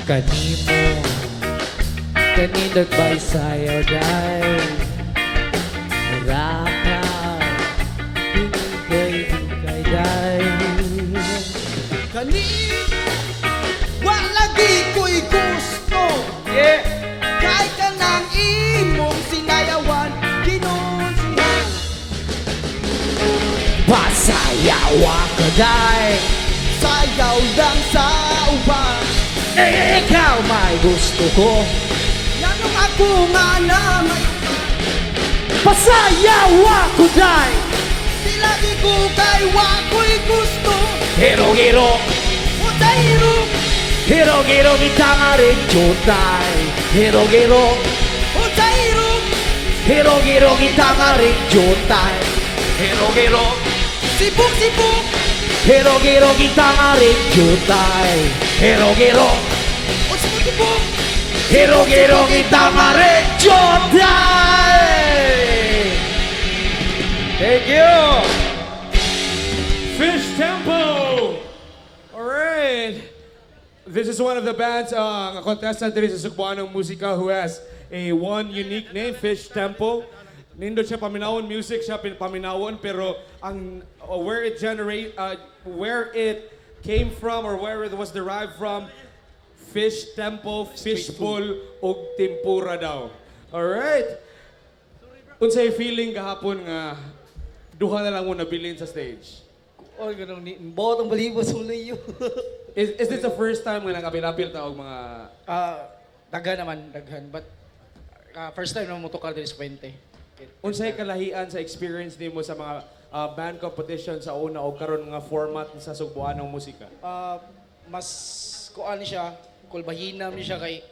Kanimo, kanindot ba'y sa'yo, day. Urakan, kinitay, day. Kanin, wala di ko'y gusto. Kahit ka nang imong sinayawan, kinunsihan. Pasayaw ako, day. Sayaw lang sa uban. Ikaw may gusto ko. Nganong ako nga na may Pasayaw ako, day. di lagi ko kayo ako'y gusto. Giro-giro. O sa irong. Giro-giro kita nga radyo, day. Giro-giro. O sa irong. Giro-giro kita nga radyo, day. Giro-giro. Sibuk-sibuk. Giro-giro kita nga radyo, day. Giro-giro. O sibuk-sibuk. Giro-giro kita nga radyo, day. Thank you. Fish Tempo. All right. This is one of the bands, a contestant dito sa Sugboanong Musika who has a one unique name, Fish Tempo. Nindot siya paminawon music, siya paminawon, pero ang where it came from or where it was derived from, Fish Tempo, fishbowl, ug tempura daw. All right. Unsay feeling kahapon nga duha na lang mo nabilin sa stage? Oy, ganun ni botong balibo sulay yo. Is this the first time nga nakapilapil ta og mga Daghan naman, daghan. But first time na mo tukar diri sa Fuente. unsay kalahian sa experience nimo sa mga band competition sa una o karon nga format sa Sugboanong Musika? Mas kuan ni siya, kulbahinam ni siya kay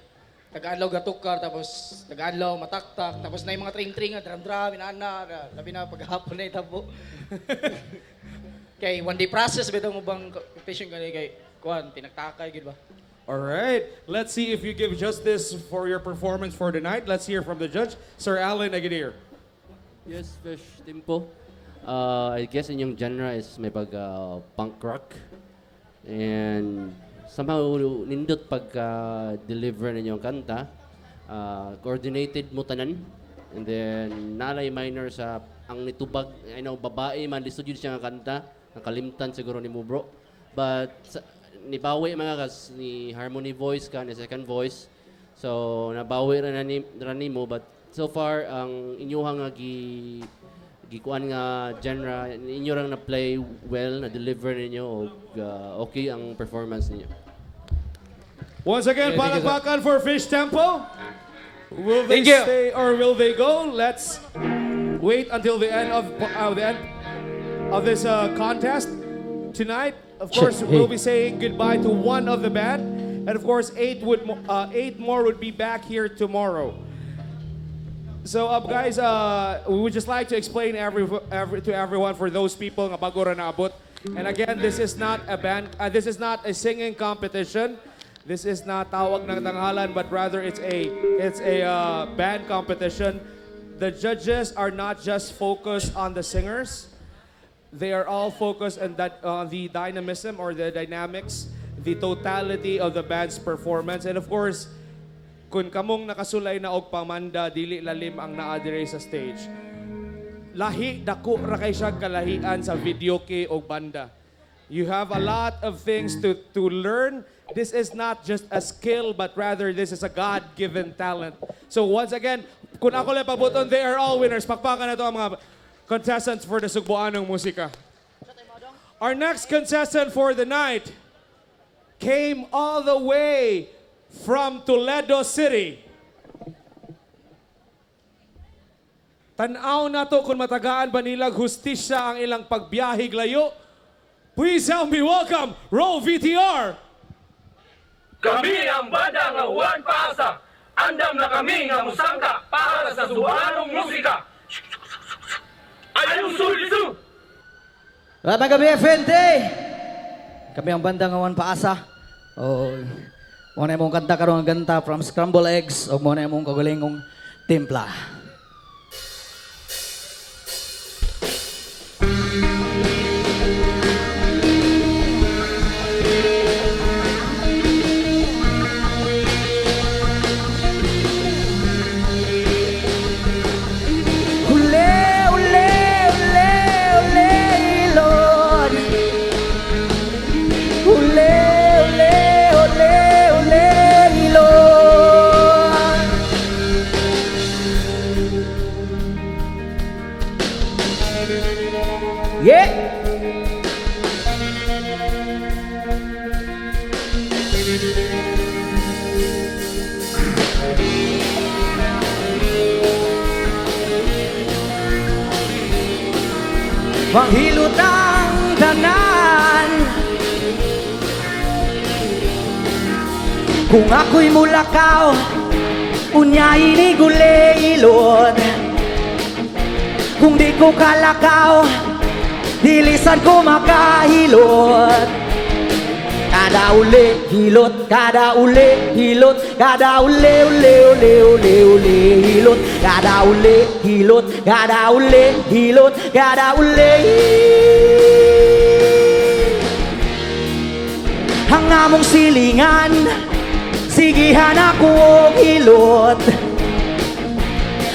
taga-adlaw gatukar tapos taga-adlaw mataktak tapos na yung mga tring-tring drum-drum inana labi na paghapon na itabo. Kay one day process bitaw mo bang competition kani kay kuan tinagtakay gid ba? All right, let's see if you give justice for your performance for the night. Let's hear from the judge, Sir Alan Agadir. Yes, Fish Tempo. I guess in yung genre is may pag punk rock. And somehow nindot pag deliver ninyong kanta. Coordinated mo tanan. And then nalay minor sa ang nitubag, I know, babae man lisod yun siya nga kanta. Nakalimtan siguro ni mo bro. But nibawi mga kas ni harmony voice ka, ni second voice. So nabawi ra ni mo, but so far ang inyong nga gikuan nga genre inyo rang na play well, na deliver ninyo og okay ang performance ninyo. Once again, palakpakan for Fish Tempo. Will they stay or will they go? Let's wait until the end of this contest tonight. Of course, we'll be saying goodbye to one of the band, and of course, eight more would be back here tomorrow. So, guys, we would just like to explain to everyone, for those people nga bago ra naabot. And again, this is not a band. This is not a singing competition. This is not tawag ng tanghalan, but rather it's a band competition. The judges are not just focused on the singers. They are all focused on the dynamism or the dynamics, the totality of the band's performance. And of course, kung kamong nakasulay na og pamanda, dili lalim ang naa dire sa stage. Lahi dako ra kay siya kalahian sa video kay og banda. You have a lot of things to learn. This is not just a skill, but rather this is a God-given talent. So once again, kung ako lang pabuton, they are all winners. Pakpakan na ito ang mga contestants for the Sugboanong Musika. Our next contestant for the night came all the way from Toledo City. Tanaw na to kung matagaan ba nilang hustisya ang ilang pagbiyahig layo. Please help me welcome Roll VTR. Kami ang banda nga Juan Paasa. Andam na kami nga musangka para sa Sugboanong Musika. Ayun sulisu! Magandang gabi, Fuente! Kami ang banda nga Juan Paasa. Muna mong kanta karong ang ganta from Scramble Eggs o muna mong kagulingong timpla. Yeah! Manghilot ang tanan. Kung ako'y mulakaw, unyay ni gulay-ilod. Kung di ko kalakaw, dilisan ko makahilot. Kada uli hilot, kada uli hilot, kada uli uli uli uli uli hilot. Kada uli hilot, kada uli hilot, kada uli. Ang among silingan, sigihan ako og hilot.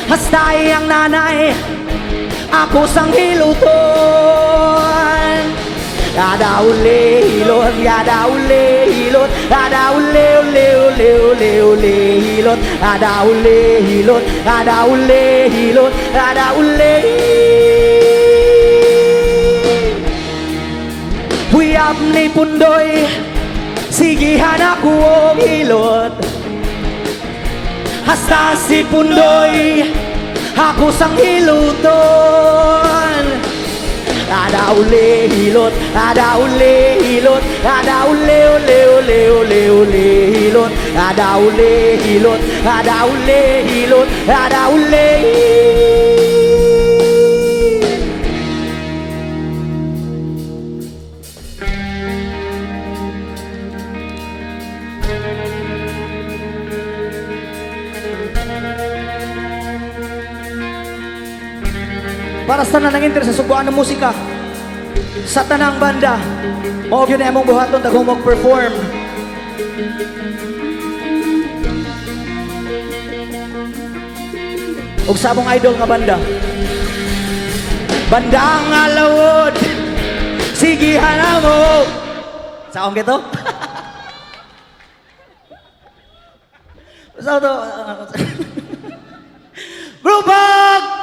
Hastay ang nanay, ako sang hiluton. Kada uli hilot, kada uli hilot, kada uli uli uli uli uli hilot. Kada uli hilot, kada uli hilot, kada uli. Huyap ni pundoy, sigihan ako og hilot. Hasta si pundoy, ako sang hiluton. Kada uli hilot, kada uli hilot, kada uli uli uli uli uli hilot. Kada uli hilot, kada uli hilot, kada uli. Para sa tanang interest sa Sugboanong Musika, sa tanang banda, mao gyud na among buhaton tagong mag-perform. Og sa among idol nga banda, banda nga lawod, sigihan mo. Saong gito? Sa to. Grupag!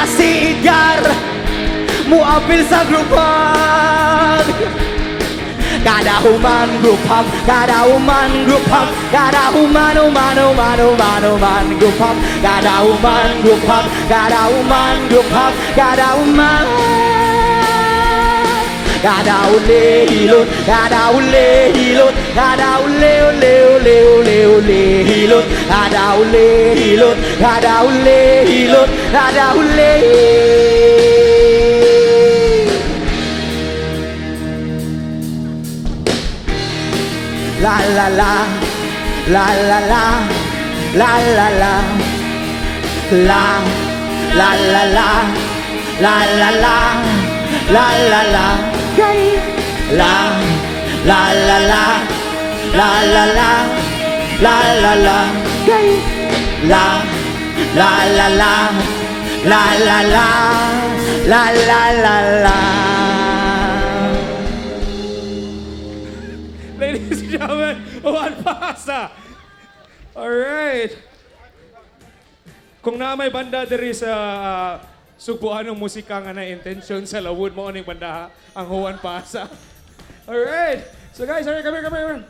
Si Edgar muapil sa grupag. Kada human grupag, kada human grupag, kada human grupag, kada human grupag, kada human grupag, kada human. Kada uli hilot, kada uli hilot, kada uli uli uli uli uli hilot. Kada uli hilot, kada uli hilot, kada uli. La la la, la la la, la la la, la la la la, la la la, la la la, gay. La la la la, la la la, la la la, gay. La la la la, la la la, la la la la. Ladies and gentlemen, Juan Pasa. Alright. Kung na may banda diri sa Sugboanong Musika nga na intention sa lawod mo aning banda ang Juan Pasa. Alright. So guys, come here.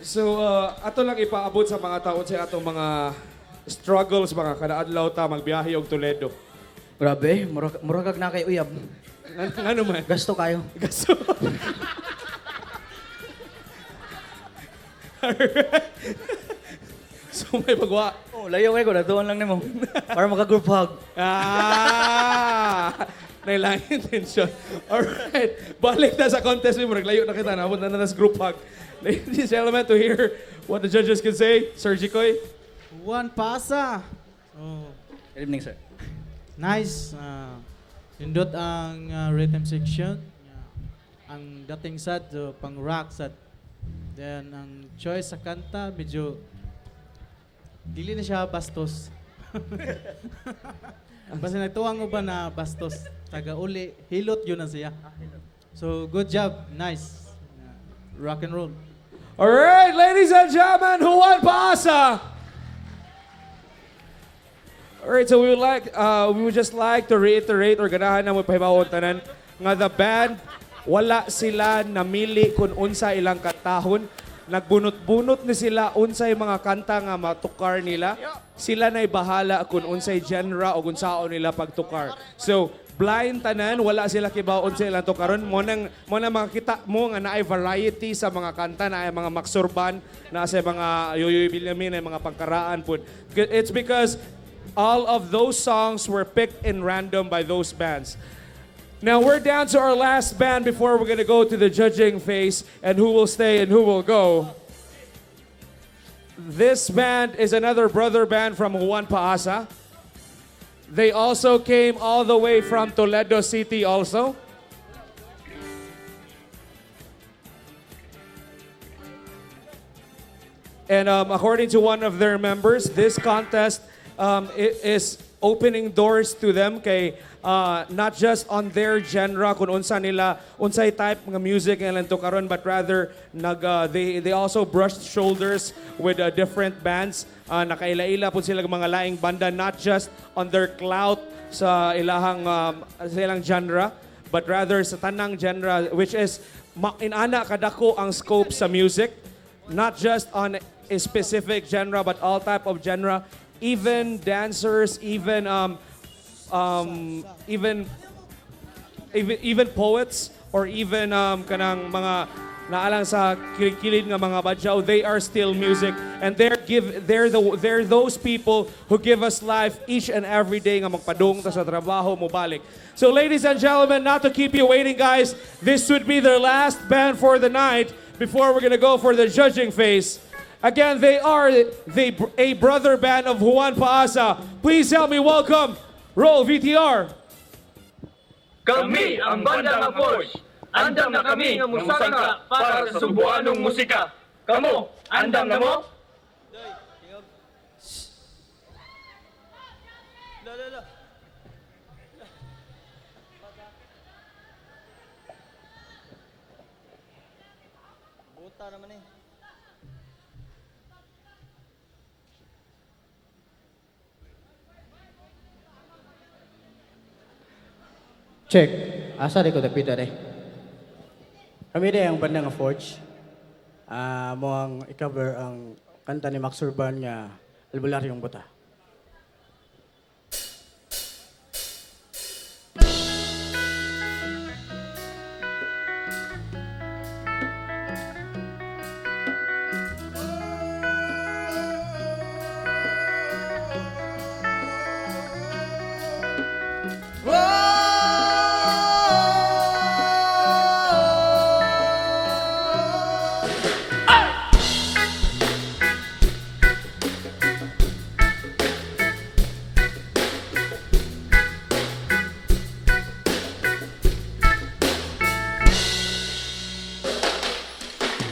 So, ato lang ipaabot sa mga taon sa atong mga struggles, mga kadaadlaw ta, magbiyahe og Toledo. Grabe, murag na kay uyab. Ano man? Gasto kayo. Gasto. So may pagwa. Oh, layo kayo ko, natuan lang nimo. Para maka-group hug. Nailang intention. Alright, balik na sa contest mo. Naglayo na kita, nabot na sa group hug. Ladies and gentlemen, to hear what the judges can say, Sir Jikoy. Juan Pasa. Oh, Good evening, sir. nice. Nindot ang rhythm section. Ang dating sad, pang rock sad. Then, ang choice sa kanta, medyo dili na siya bastos. Basta nagtuwang ba na bastos. Taga-uli, hilot yun na siya. So, good job. Nice. Rock and roll. Alright, ladies and gentlemen, Juan Pasa. Alright, so we would just like to reiterate or ganahan na mo pahibawon tanan nga the band wala sila namili kung unsa ilang katahon. Nagbunot-bunot ni sila unsay mga kanta nga matukar nila. Sila na'y bahala kung unsay genre o kung sao nila pagtukar. So, blind tanan, wala sila kibaon sa ilang tukaron. Mo nang makita mo nga naay variety sa mga kanta, naay mga maksurban, na sa mga Yoyoy Bilamin, na mga pangkaraan po. It's because all of those songs were picked in random by those bands. Now we're down to our last band before we're gonna go to the judging phase and who will stay and who will go. This band is another brother band from Juan Paasa. They also came all the way from Toledo City also. And according to one of their members, this contest is opening doors to them kay not just on their genre kung unsa nila unsay type ng music nga lang to karon, but rather they also brushed shoulders with different bands. Nakaila-ila po sila mga laing banda, not just on their clout sa ilang genre, but rather sa tanang genre, which is inana kadako ang scope sa music, not just on a specific genre but all type of genre. Even dancers, even poets, or even kanang mga naalang sa kilid nga mga badyaw, they are still music, and they're those people who give us life each and every day nga magpadung ta sa trabaho mo balik. So ladies and gentlemen, not to keep you waiting guys, this would be their last band for the night before we're gonna go for the judging phase. Again, they are a brother band of Juan Paasa. Please help me welcome, roll VTR. Kami ang banda ng Forge. Andam na kami ng musangka para sa Sugboanong musika. Kamo, andam na mo? Buta naman eh. Check. Asa di ko dapita day. Kami day ang banda nga Forge. Mo ang i-cover ang kanta ni Max Urban nga Albularyong Buta.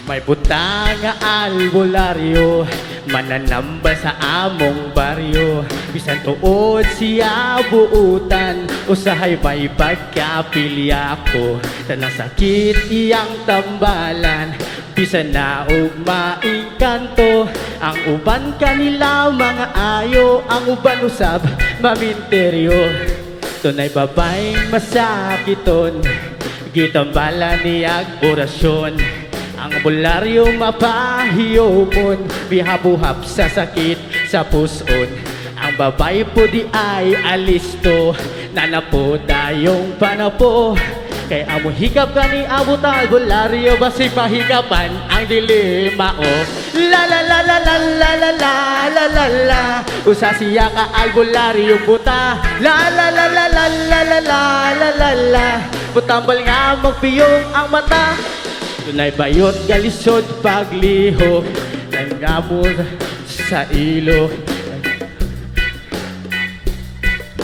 May butang nga albularyo, mananamba sa among baryo. Bisan tuod siya buutan, usahay may pagkapilya ko. Tanang sakit iyang tambalan, bisan na og maingkanto. Ang uban kanila mga ayo, ang uban usab maminteryo. Tunay babaeng masakiton, gitambalan niyag orasyon. Ang bularyo mapahiyopon, bihabuhap sa sakit sa puson. Ang babay po di ay alisto, nanapo dayong panapo. Kay amo hikap ka ni abot ang bularyo, basig mahikapan ang dilima o. La la la la la la la la la la la, usa siya ka albularyo buta. La la la la la la la la la la la, butambal nga magpiyong ang mata. Tunay bayot galisod paglihok, nangamot sa ilo.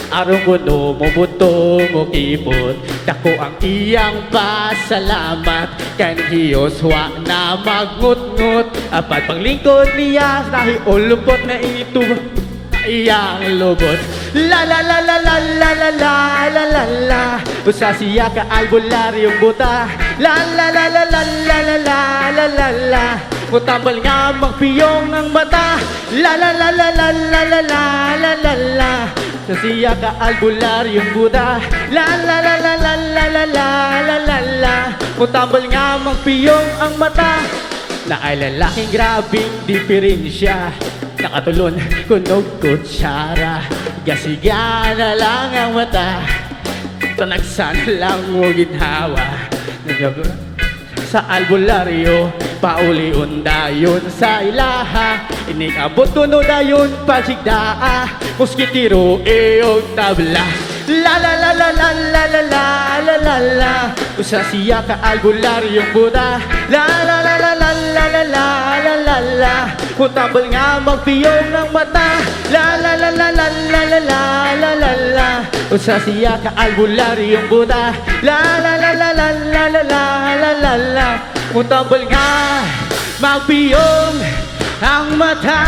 Arong kuno mo buto mo kipot, dako ang iyang pasalamat. Kan hiyos wa na magngut-ngut, apat panglingkod niya dahil ulupot na ito iyang lubot. La la la la la la la la la la la, usa siya ka albularyong buta. La la la la la la la la la la la, mutambal nga magpiyong ang mata. La la la la la la la la la la la, usa siya ka albularyong buta. La la la la la la la la la la la, mutambal nga magpiyong ang mata. Na ay lalaking grabing diferensya, nakatulon kunog kutsara. Gasiga na lang ang mata, tanagsana lang mo ginhawa. Sa albularyo, pauli dayon sa ilaha. Inikabot kuno dayon pasigdaa, muskitiro eog tabla. La la la la la la la la la la la, usa siya ka albularyong buta. La la la la la la la la la la la, mutambal nga magpiyong ng mata. La la la la la la la la la la la, usa siya ka albularyong buta. La la la la la la la la la la la, mutambal nga magpiyong ang mata.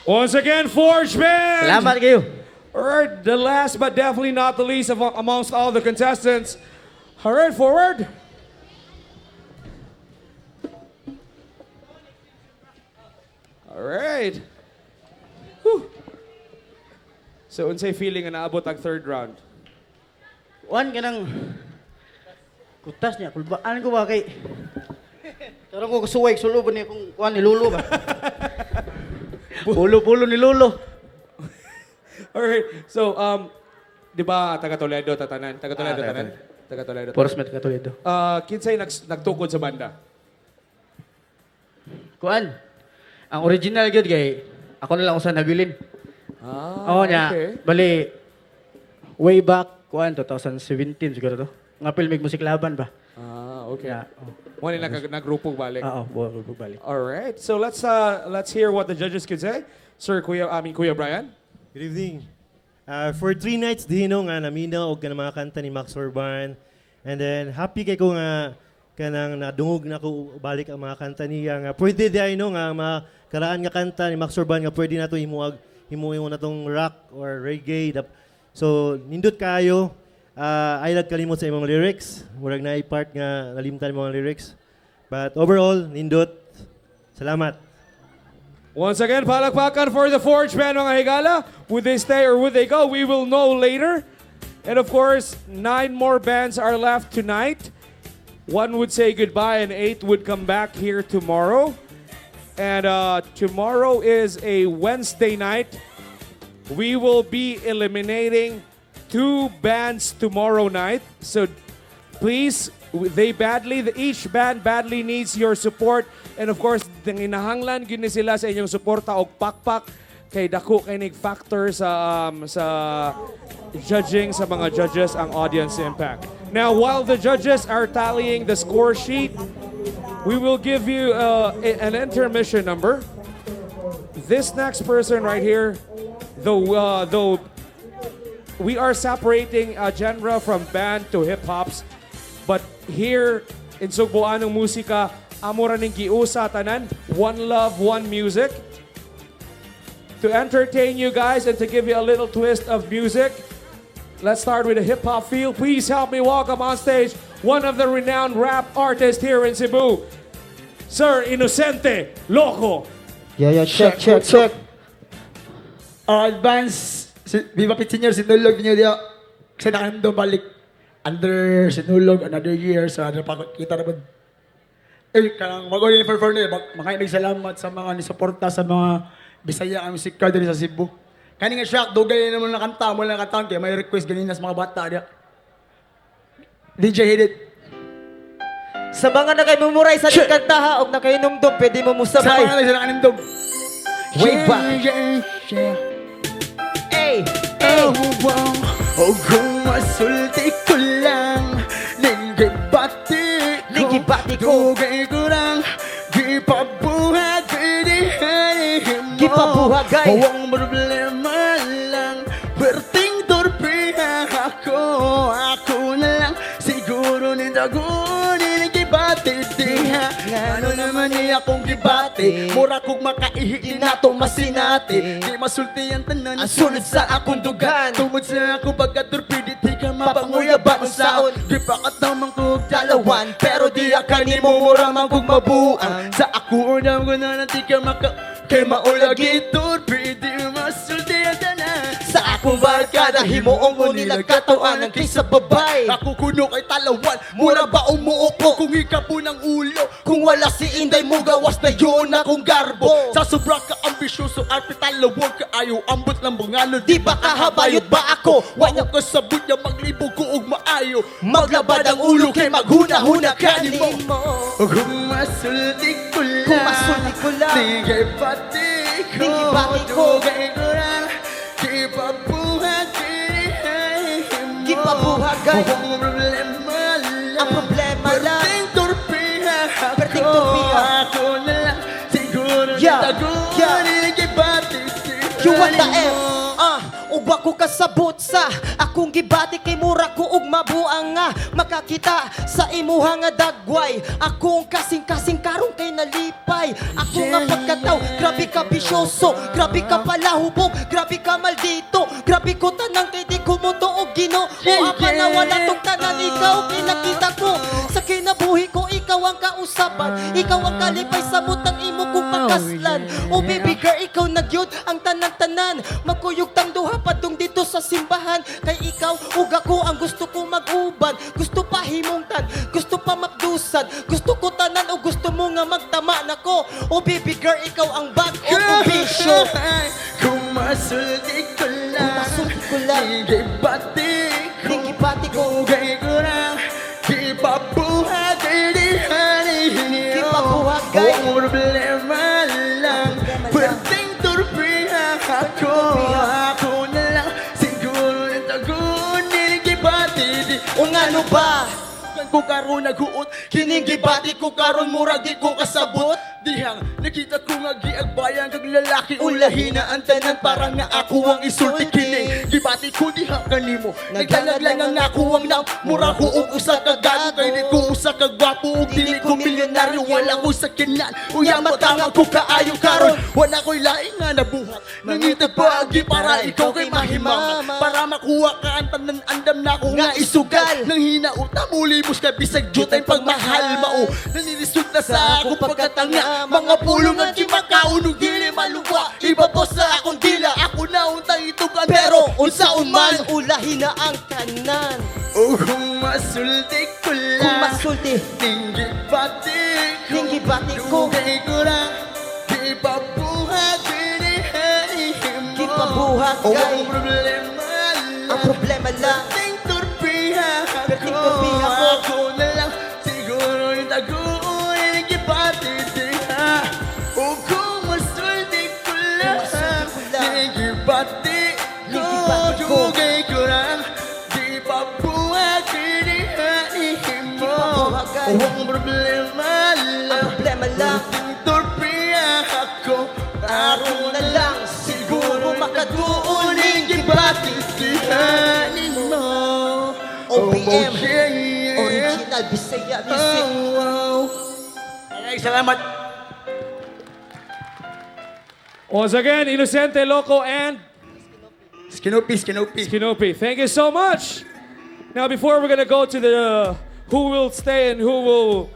Once again, Forge Band! Salamat kayo. Alright, the last but definitely not the least amongst all the contestants. Alright, forward. Alright. Whew. So, unsay feeling na naabot ang third round? Kuan ka ng kutas niya, kulbaan ko ba kay... Tarang ko kasuway, sulo ba niya kung kuan ni Lolo ba? Pulo-pulo ni Lolo. Alright, so, di ba, taga-Toledo, tatanan? Taga-Toledo, tatanan? Taga-Toledo. Porosmet ka Toledo. Kinsay nagtukod sa banda? Kuan, ang original yun kay, ako na lang usan nabilin. Oo niya, okay. bali, way back, kuan, 2017 siguro to. Nga filmig MitchClemark ba? Okay. Yeah, Wala nagrupog balik. Oo, grupog balik. Alright, so let's hear what the judges could say. Sir, Kuya Brian? Good evening. For 3 nights, dihino nga naminaw og kanang mga kanta ni Max Orban. And then, happy kay ko nga kanang nadungog na ko balik ang mga kanta niya nga. Pwede di no nga mga karaan nga kanta ni Max Orban nga pwede na to himuo na tong rock or reggae. So, nindot kayo. Ay nagkalimot sa imong lyrics. Murag na part nga nalimtan mga lyrics. But overall, nindot. Salamat. Once again, palakpakan for the Forge Band, mga higala. Would they stay or would they go? We will know later. And of course, 9 more bands are left tonight. 1 would say goodbye and 8 would come back here tomorrow. And tomorrow is a Wednesday night. We will be eliminating 2 bands tomorrow night. So please, each band badly needs your support. And of course, nanginahanglan gini sila sa inyong suporta og pakpak kay dako kay nig factor sa judging sa mga judges ang audience impact. Now, while the judges are tallying the score sheet, we will give you an intermission number. This next person right here, though we are separating genre from band to hip-hops. But here in Sugboanong Musika, amura ning giusa tanan, one love, one music. To entertain you guys and to give you a little twist of music, let's start with a hip-hop feel. Please help me welcome on stage one of the renowned rap artists here in Cebu, Sir Inocente Loco. Yeah, check. Advance, Viva Pit Senior, sinulog niyo diya. Kasi nakando balik. Under sinulog, another year, so ano pa kita naman. Kanang mag-order for mga salamat sa mga nisuporta sa mga Bisaya ang musika dali sa Cebu. Kani nga shock, dugay naman na kanta, mo lang kanta, kaya may request ganina sa mga bata diya. DJ hit it. Sa mga nakay-memory sa kantaha og nakainomdom, pwede mo musabay. Sa mga nakainomdom. Way back. Hey, Oh, kung masulti ko lang, ningibati ko, dugay ko lang, gipabuhagay. Huwag problema lang, perting torpiha ako na lang, siguro nindagunin, gibati diha. Ano naman niya kung gibati, mura kong makaihi, nato masinati. Di masulti ang tanan, sunod sa akong dugan. Tumod sa ako pagkatorpidi, di ka mapanguyaban saon. Di pa katamang kong dalawan, pero di akani mo mura man kong mabuang. Sa ako unang guna na di ka kay maulagi torpidi, masulti ang tanan. Sa akong barkada, himoong mo nilang katawan kay sa babay. Ako kuno kay talawan, mura ba umuupo kung ikapo ng ulo? Kung wala si Inday mo, gawas na yun akong garbo. Sa sobrang ka-ambisyoso at talawag ka ayaw, ambot ng bungalo. Di ba kahabayot ba ako? Wala ko sabot niya maglibog ko og maayo. Maglabad ang ulo kay maghuna-huna kanin mo. Kung masulti ko lang, ningibati ko, dugay ko lang, gipabuhagay. Ang problema lang, perting torpiha ako na lang, siguro nitagunin, gibati You want the F? Uba ko kasabot sa akong gibati kay mura ko ug mabuang nga makakita sa imuha nga dagway. Akong kasing-kasing karong kay nalipay. Ako nga pagkataw, grabe ka bisyoso, grabe ka palahubog, grabe ka maldito, grabe ko tanang kay di ko mo og Ginoo. O apa na wala tong tanan, ikaw pinakita ko sa kinabuhi ko, ikaw ang kausapan, ikaw ang kalipay sa butang imo kong pakaslan. O baby girl, ikaw nagyod ang tanan-tanan, magkuyog tang duha padung dito sa simbahan. Kay ikaw ug ako ang gusto ko mag-uban, gusto pa himungtan, gusto pa mapdusan, gusto ko tanan o gusto mo nga magtama nako. O baby girl, ikaw ang bag o bisyo. Kung masulti ko lang, ningibati ko, dugay ko lang, gipabuhagay. Ang problema lang, perting torpiha ako na lang, siguro nitagunin, gibati. O ngano ba? Ko karon naghuot, kining gibati ko karon murag di ko kasabot. Dihang nakita ko nga giagbayan kag lalaki, ulahina ang tanan para nga ako ang isulti kining gibati ko diha kanimo. Naglalaglang ang ako ang nam, mura ko og usa ka gago, kay di ko usa ka gwapo ug dili ko milyonaryo, wala ko sakinan. Uya matanga ko kaayo karon, wala ko'y laing nga nabuhat. Nangita pagi para ikaw kay mahimang, para makuha ka ang tanan andam na ko nga isugal. Nang hinauta muli mo ka bisag jutay pagmahal mao, nanilisod na sa akong pagkatanga. Mga pulong ang kimakaunong dili maluwa, iba po sa akong dila, ako na untang itugan, pero unsaon man ulahin na ang tanan. O kung masulti ko lang, kung masulti, ningibati ko, dugay ko lang, gipabuhagay. O ang problema lang, perting torpiha ako na lang, siguro nitagunin, gibati. O kung masulti ko lang, ningibati ko, dugay ko lang, gipabuhagay mo. O ang problema lang, perting torpiha ako na lang, siguro makatuunin, gibati. AM. Original Bisaya Music. Ay, salamat. Once again, Inocente, Loco, and Skinopi. Thank you so much. Now, before we're gonna go to the who will stay and who will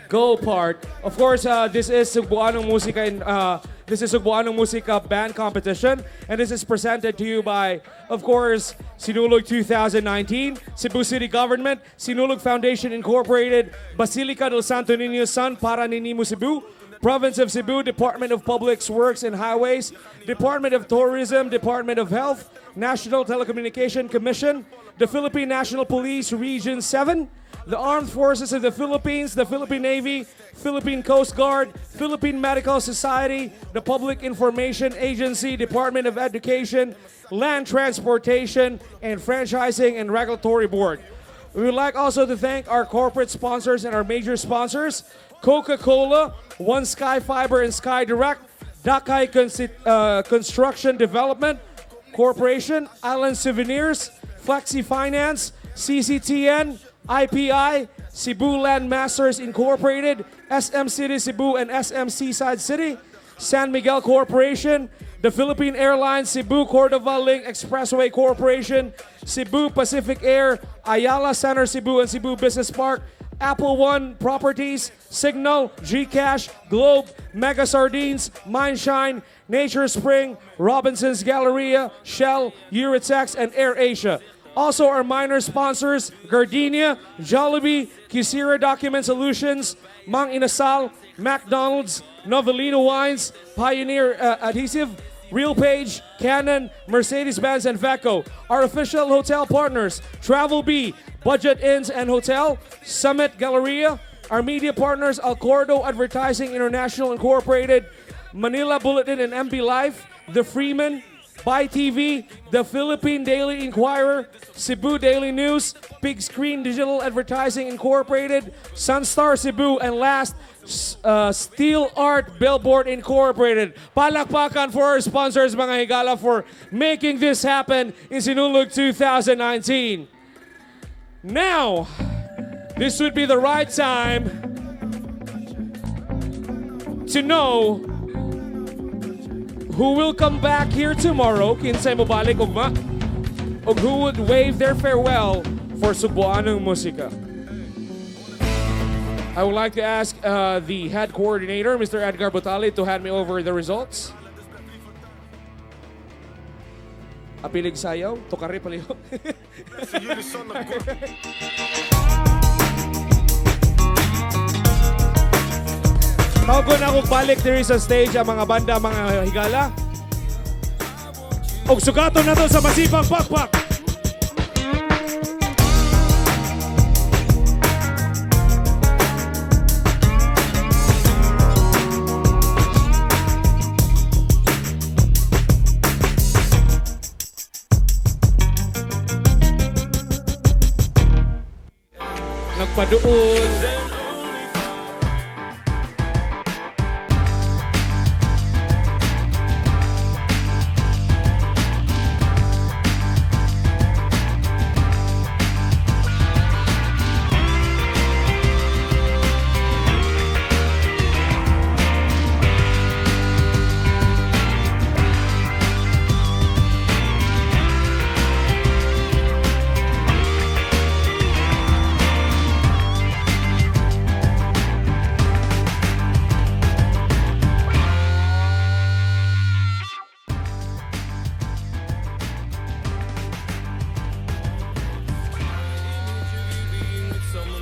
go part, of course, this is Sugboanong Musika this is Sugboanong Musika band competition, and this is presented to you by, of course, Sinulog 2019, Cebu City Government, Sinulog Foundation Incorporated, Basilica del Santo Niño San para Ninimo Cebu, Province of Cebu, Department of Public Works and Highways, Department of Tourism, Department of Health, National Telecommunication Commission, the Philippine National Police Region 7, the Armed Forces of the Philippines, the Philippine Navy, Philippine Coast Guard, Philippine Medical Society, the Public Information Agency, Department of Education, Land Transportation, and Franchising and Regulatory Board. We would like also to thank our corporate sponsors and our major sponsors, Coca-Cola, One Sky Fiber and Sky Direct, Dakai Construction Development Corporation, Island Souvenirs, Flexi Finance, CCTN, IPI, Cebu Land Masters Incorporated, SM City Cebu and SM Seaside City, San Miguel Corporation, the Philippine Airlines Cebu Cordova Link Expressway Corporation, Cebu Pacific Air, Ayala Center Cebu and Cebu Business Park, Apple One Properties, Signal, Gcash, Globe, Mega Sardines, Mindshine, Nature Spring, Robinson's Galleria, Shell, Euritex, and Air Asia. Also our minor sponsors, Gardenia, Jollibee, Kisira Document Solutions, Mang Inasal, McDonald's, Novelino Wines, Pioneer Adhesive, RealPage, Canon, Mercedes-Benz, and Veco. Our official hotel partners, Travel B, Budget Inns and Hotel, Summit Galleria. Our media partners, Alcordo Advertising International Incorporated, Manila Bulletin and MB Life, The Freeman, By TV, The Philippine Daily Inquirer, Cebu Daily News, Big Screen Digital Advertising Incorporated, Sunstar Cebu, and last, Steel Art Billboard Incorporated. Palakpakan for our sponsors, mga higala, for making this happen in Sinulog 2019. Now, this would be the right time to know who will come back here tomorrow, kinsay mo balik ugma, or who would wave their farewell for Sugboanong Musika. I would like to ask the head coordinator, Mr. Edgar Butali, to hand me over the results. Apilig sayaw, tokare paliho. Tawag ko na kung balik diri sa stage ang mga banda, mga higala. Og sugaton na to sa masipang pakpak. Nagpaduon.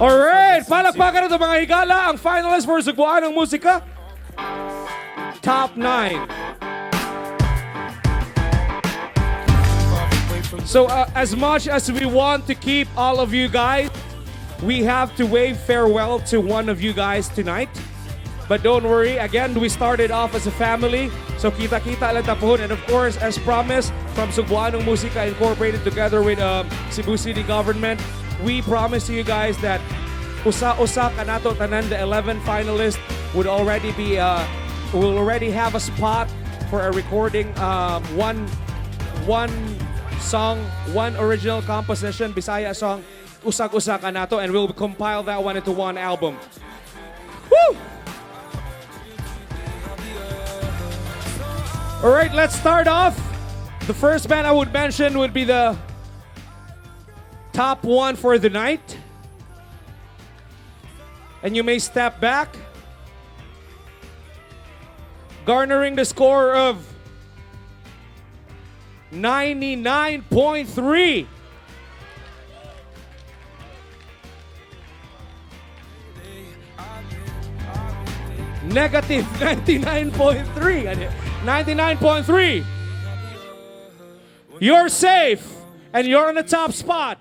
Alright, palakpakan ito mga higala, ang finalists for Sugboanong Musika. Top 9. So as much as we want to keep all of you guys, we have to wave farewell to one of you guys tonight. But don't worry, again, we started off as a family. So kita-kita lang tapon. And of course, as promised, from Sugboanong Musika Incorporated together with Cebu City Government, we promise to you guys that usa-usa kanato tanan, the 11 finalists would already be will already have a spot for a recording one song, one original composition Bisaya song usag-usaga nato, and we'll compile that one into one album. Woo! All right, let's start off. The first band I would mention would be the top one for the night. And you may step back, garnering the score of 99.3. Negative 99.3. 99.3. You're safe, and you're on the top spot.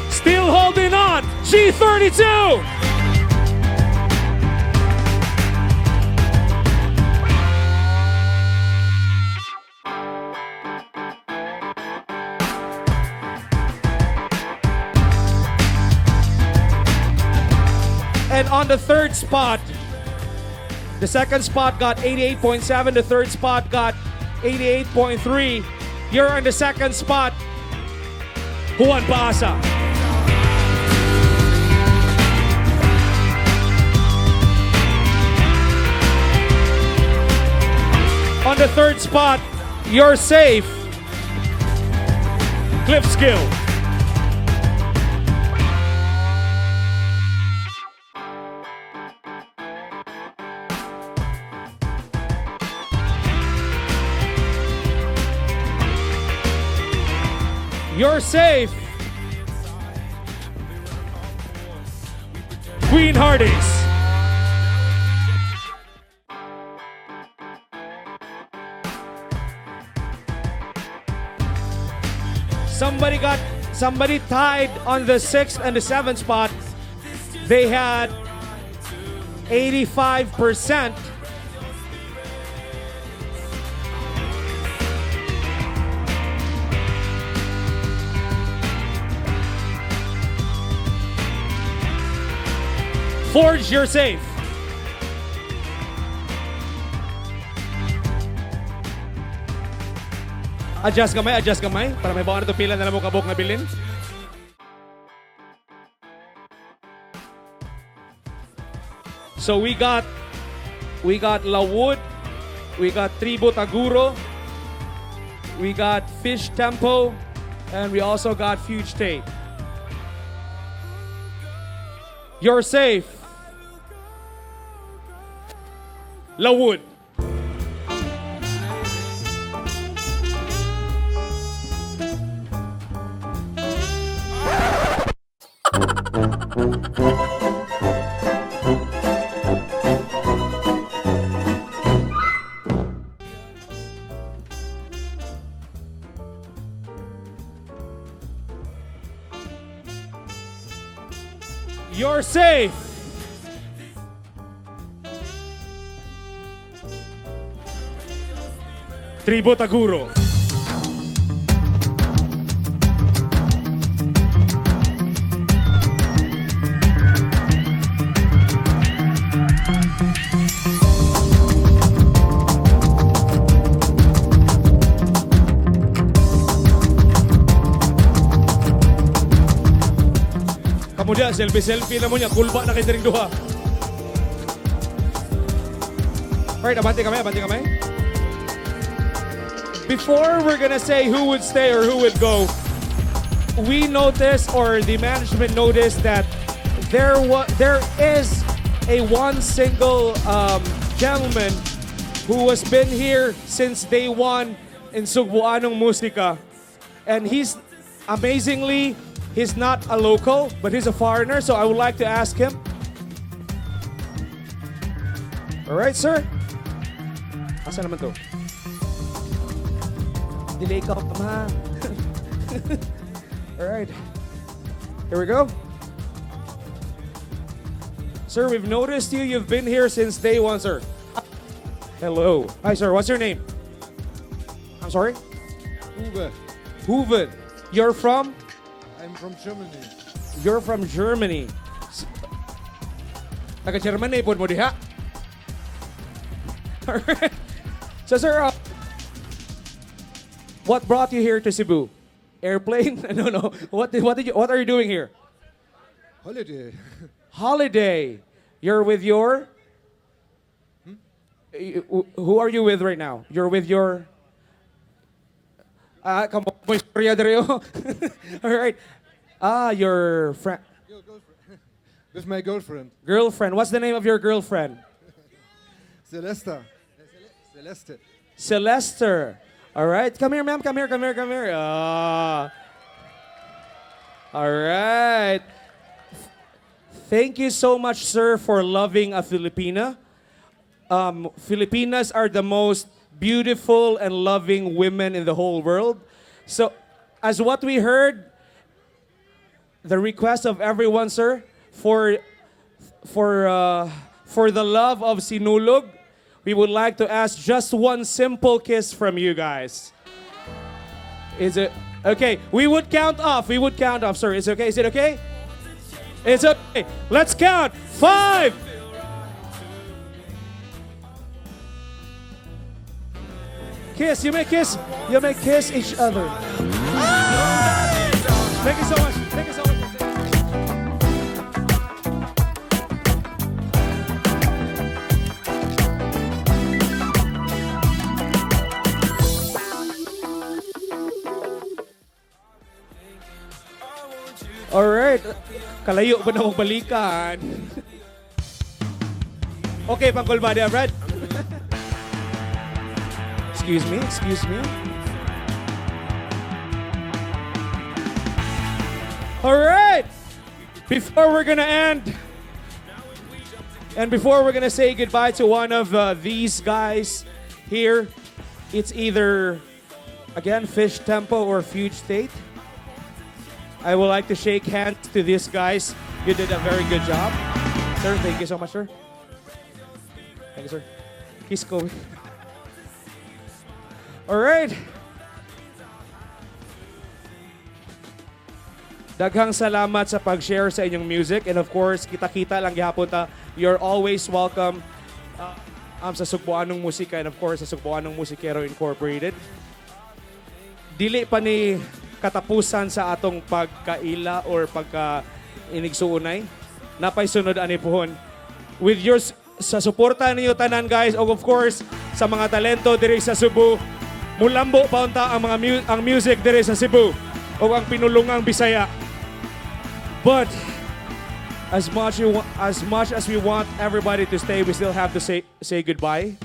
Still holding on, G32. And on the third spot, the second spot got 88.7, the third spot got 88.3. You're on the second spot, Juan Basa. On the third spot, you're safe, Cliff Skill. You're safe, Queen Hardys. Somebody tied on the 6th and the 7th spot. They had 85%. Forge, you're safe. Adjust kamay, para may bawaan ito pila na lang mo kabok na bilin. So we got La Wood, we got Tribo Taguro, we got Fish Tempo, and we also got Fuge Tate. You're safe, La Wood. You're safe. Tribo Taguro. Kamudia, selfie na mo niya. Kulba na kayo rin duha. Alright, abante kami. Before we're gonna say who would stay or who would go, we noticed, or the management noticed, that there is a one single gentleman who has been here since day one in Sugboanong Musika. And he's amazingly, he's not a local, but he's a foreigner, so I would like to ask him. All right, sir. Asa naman to? Delay ka pa. All right. Here we go. Sir, we've noticed you. You've been here since day one, sir. Hello. Hi, sir. What's your name? I'm sorry? Huven. You're from? I'm from Germany. You're from Germany. Taga-Germany po mo diha. Alright. So, sir, what brought you here to Cebu? Airplane? No. What are you doing here? Holiday. Holiday. You're with your... Who are you with right now? You're with your... Come on, boy, istorya dere, oh. All right. Your friend... With my girlfriend. Girlfriend. What's the name of your girlfriend? Celeste. Celeste. Celeste. All right. Come here, ma'am. Come here. All right. Thank you so much, sir, for loving a Filipina. Filipinas are the most beautiful and loving women in the whole world. So, as what we heard, the request of everyone, sir, for the love of Sinulog, we would like to ask just one simple kiss from you guys. Is it okay? We would count off, sir. Is it okay? Is it okay? It's okay. Let's count. 5. Kiss. You may kiss each other. Thank you so much. Alright. Kalayo ba na magbalikan? Okay, pangkulbada, Brad. Excuse me. Alright. Before we're gonna end, and before we're gonna say goodbye to one of these guys here, it's either, again, Fish Tempo or Fuge State. I would like to shake hands to these guys. You did a very good job. Sir, thank you so much, sir. Thank you, sir. Kiss ko. Alright. Daghang salamat sa pag-share sa inyong music. And of course, kita-kita lang gihapon ta. You're always welcome sa Sugboanong Musika and of course sa Sugboanong Musikero Incorporated. Dili pa ni katapusan sa atong pagkaila or pagka-inigsuunay. Napay sunod ani pohon. With your sa suporta niyo tanan guys, o of course sa mga talento diri sa Cebu, mulambo pa unta ang ang music diri sa Cebu o ang pinulungang Bisaya. But as much as we want everybody to stay, we still have to say goodbye.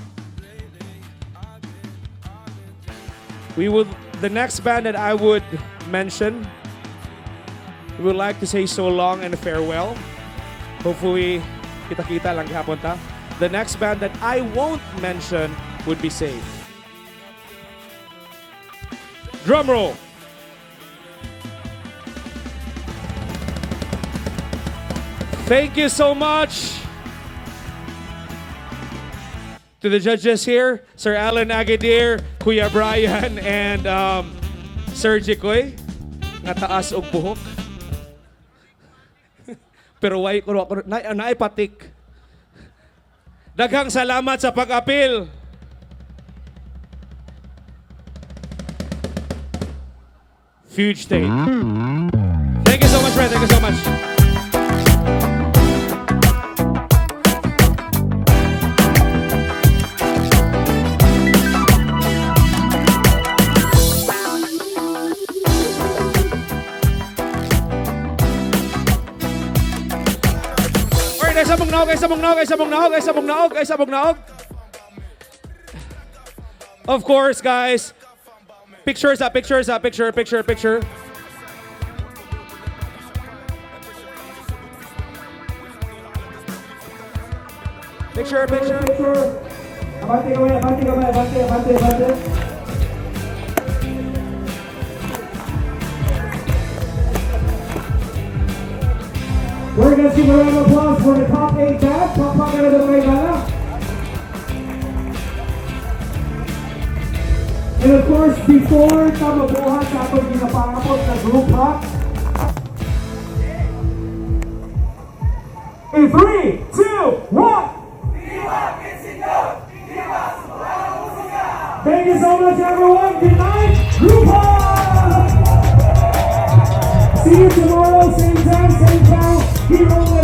The next band that I would mention, we would like to say so long and farewell. Hopefully, kita-kita lang hapon ta. The next band that I won't mention would be Safe. Drum roll. Thank you so much to the judges here, Sir Alan Agadir, Kuya Brian, and Sir Jikoy, nga taas og buhok. Pero naipatik. Daghang salamat sa pag-apil. Fuge State. Thank you so much, Fred. Thank you so much. Sabog naog. Of course, guys. Picture. Abante. We're going to give a round of applause for the top 8 bands. Papakala na kayo gala. And of course, before mabuhat sa atong ginapangapot na group rock, in 3, 2, 1! Viva Mexico! Viva Sugboanong Musika! Thank you so much, everyone. Good night. Rupa! See you tomorrow, same time, same town. Hero